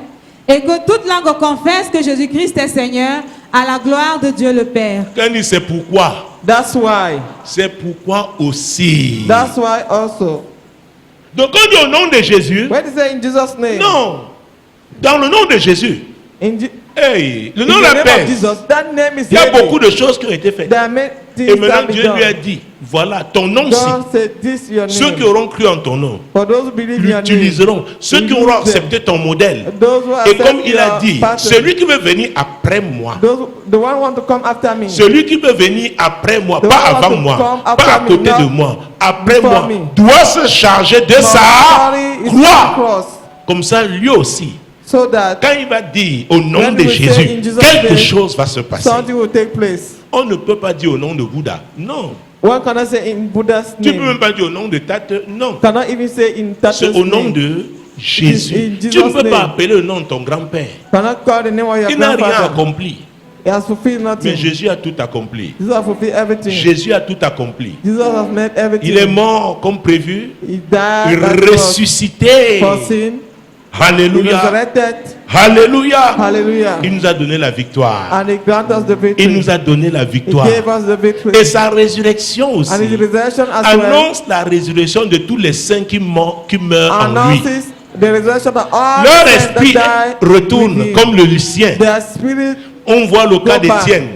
et que toute langue confesse que Jésus-Christ est Seigneur, à la gloire de Dieu le Père. quand il dit c'est pourquoi, That's why. c'est pourquoi aussi. That's why also. Donc on dit au nom de Jésus, When he say in Jesus' name, non, dans le nom de Jésus, in, hey, le in nom the de la name paix, of Jesus, that name is il y a heavy. beaucoup de choses qui ont été faites. There are many Et things that maintenant be Dieu lui a done. dit, voilà, ton nom-ci, God said, this is your ceux qui name. auront cru en ton nom, For those who believe in your name, l'utiliseront. Ceux qui use auront them. accepté ton modèle. Those who Et accept comme il a your dit, pattern, celui qui veut venir après moi, the one who want to come after me, celui qui veut venir après moi, The pas one avant to moi, come pas after à me, côté not de moi, après before moi, me, doit se charger de must sa carry his croix. cross, Comme ça, lui aussi, so that quand il va dire au nom When de we say Jésus, in Jesus' quelque name, chose va se passer. something will take place. On ne peut pas dire au nom de Bouddha. Non. One cannot say in Buddha's Tu ne peux name. même pas dire au nom de Tate. Non. Cannot even say in C'est Tata's au nom name. de Jésus. In Jesus' Tu ne peux name. pas appeler le nom de ton grand-père. Cannot call the name of your Il n'a rien grandfather. accompli. He has fulfilled Mais nothing. Jésus a tout accompli. Jesus has fulfilled everything. Jésus a tout accompli. Jesus has made everything. Il est mort comme prévu. He died as was Ressuscité. foreseen. He Alléluia. resurrected. Alléluia. Hallelujah. Il nous a donné la victoire. And he granted us the victory. Il nous a donné la He victoire. gave us the victory. Et sa résurrection aussi And his resurrection as well annonce la résurrection de tous les saints qui meurent en lui. announces the resurrection of all Leur the esprit that die retourne with him. comme le sien. Their spirit, On voit le cas Go back. d'Étienne.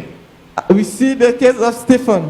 we see the case of Stephen.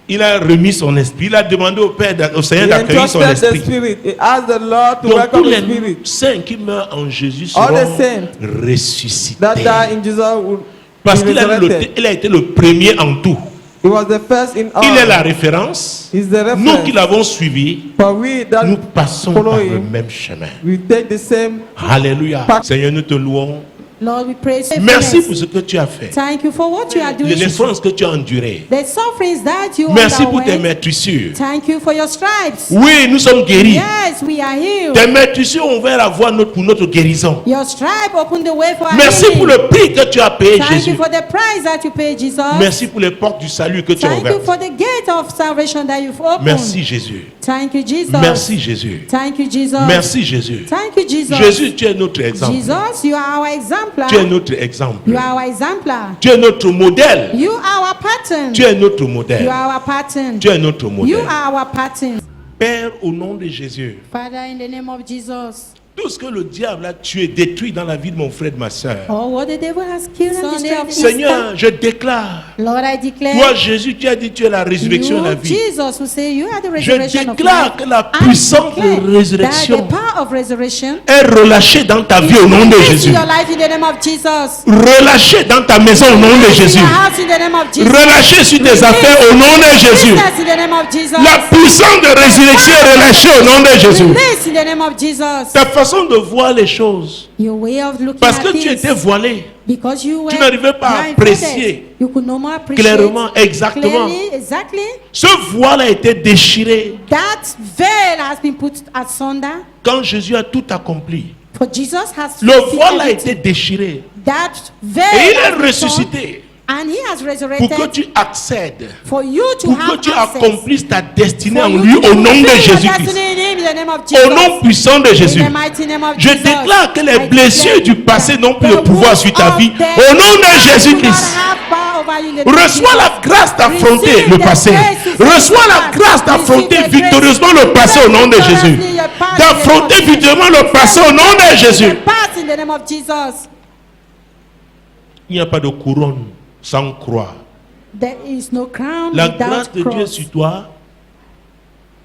Il a remis son esprit. Il a demandé au Père, au Seigneur He d'accueillir son entrusted the esprit. spirit. He asked the Lord to Donc tous welcome the les spirit. saints qui meurent en Jésus All the seront saints ressuscités. that die in Jesus will Parce be qu'il a, resurrected. il a été le premier en tout. He was the first in all. Il est la référence. He's the Nous reference. qui l'avons suivi, For we that nous passons follow par le him, même chemin. we take the same. Alléluia. Pas- Seigneur, nous te louons. Lord, we praise you. Merci pour ce que tu as fait. Thank you for what you are doing. Les souffrances que tu as endurées. The sufferings that you Merci pour tes underwent. meurtrissures. Thank you for your stripes. Oui, nous sommes guéris. Yes, we are healed. Tes meurtrissures ont ouvert la voie pour notre guérison. Your stripe opened the way for our Merci healing. pour le prix que tu as payé, Thank you Jésus. for the price that you paid, Jesus. Merci pour les portes du salut que tu as Thank you ouvertes. for the gate of salvation that you've opened. Merci, Jésus. Thank you, Jesus. Merci, Jésus. Thank you, Jesus. Merci, Jésus. Thank you, Jesus. Jésus, tu es notre exemple. Jesus, you are our exemplar. Tu es notre exemple. You are our exemplar. Tu es notre modèle. You are our pattern. Tu es notre You modèle. are our pattern. Tu es notre You modèle. are our pattern. Père, au nom de Jésus, Father, in the name of Jesus. tout ce que le diable a tué, détruit dans la vie de mon frère, de ma soeur. Oh, what the devil has killed and destroyed. Seigneur, je déclare Lord, I declare. Toi, Jésus, tu as dit tu es la résurrection et la You, vie. Jesus, who say you are the Je resurrection of déclare life. que la I puissance de declare that résurrection the power of resurrection est relâchée dans ta vie is au nom de released Jésus. in your life in the name of Jesus. Relâchée dans ta maison au nom de In Jésus. your house in the name of Jesus. Relâchée sur tes affaires au nom de Jésus. Business in the name of Jesus. La puissance de résurrection est relâchée au nom de Jésus. Release in the name of Jesus. Ta façon de voir les choses, Your way of looking parce at que tu things. étais voilé, Because you were n'arrivais pas à blindfolded. apprécier You could no more appreciate clairement, exactement. clearly, exactly. Ce voile a été déchiré That veil has been put asunder. quand Jésus a tout accompli. For Jesus has Le fulfilled voile a everything. été déchiré That veil et il has est been ressuscité torn, and he has pour resurrected que tu accèdes, for you to pour que have tu access. accomplisses ta destinée For en you lui to au nom de fulfill your Jésus-Christ. destiny in him, in the name of Au Jesus. nom puissant de Jésus. In the mighty name of Je Jesus. déclare que les I blessures declare du passé that n'ont plus the le pouvoir wounds sur ta of vie. death Au nom de do not Jésus-Christ. have power over you in the name of Reçois Jesus. la grâce d'affronter Receive le the passé. grace to face Reçois the la past. grâce d'affronter Receive the grace victorieusement le passé au nom de Jésus. victoriously your past in the name of D'affronter Jesus. victorieusement le passé au nom de Jésus. The past in the name of Jesus. Il n'y a pas de couronne sans croix. There is no crown La without grâce de Dieu est cross. sur toi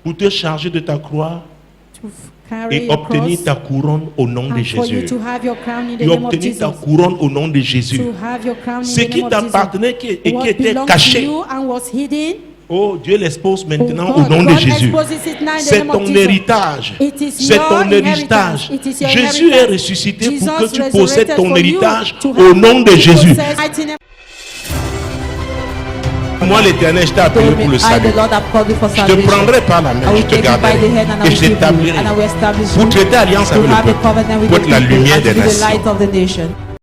pour te charger de ta croix To carry et your obtenir cross ta couronne au nom de and for you Jésus. to have your crown in the Et name of obtenir ta Jesus. couronne au nom de Jésus. To have your crown in Ce the qui name of Jesus. t'appartenait et qui What était belongs to caché. you and was hidden. Oh, Dieu l'expose maintenant Oh au God, nom de God Jésus. exposes it now in the C'est name of ton Jesus. héritage. It is C'est your ton inheritance. héritage. It is your Jésus est inheritance. ressuscité pour Jesus que tu resurrected possèdes ton for you héritage to au have nom de to Jésus. possess mighty name. Moi, l'Éternel, je t'ai appelé Told me, pour le I, salut. the Lord, have called you for Je te salvation. prendrai par la I main, je will te take you by garderai the hand and I et will je keep you, t'établirai and I will establish pour you traiter alliance to avec le have a peuple, covenant with pour the être la people lumière and to des be the nations. light of the nation.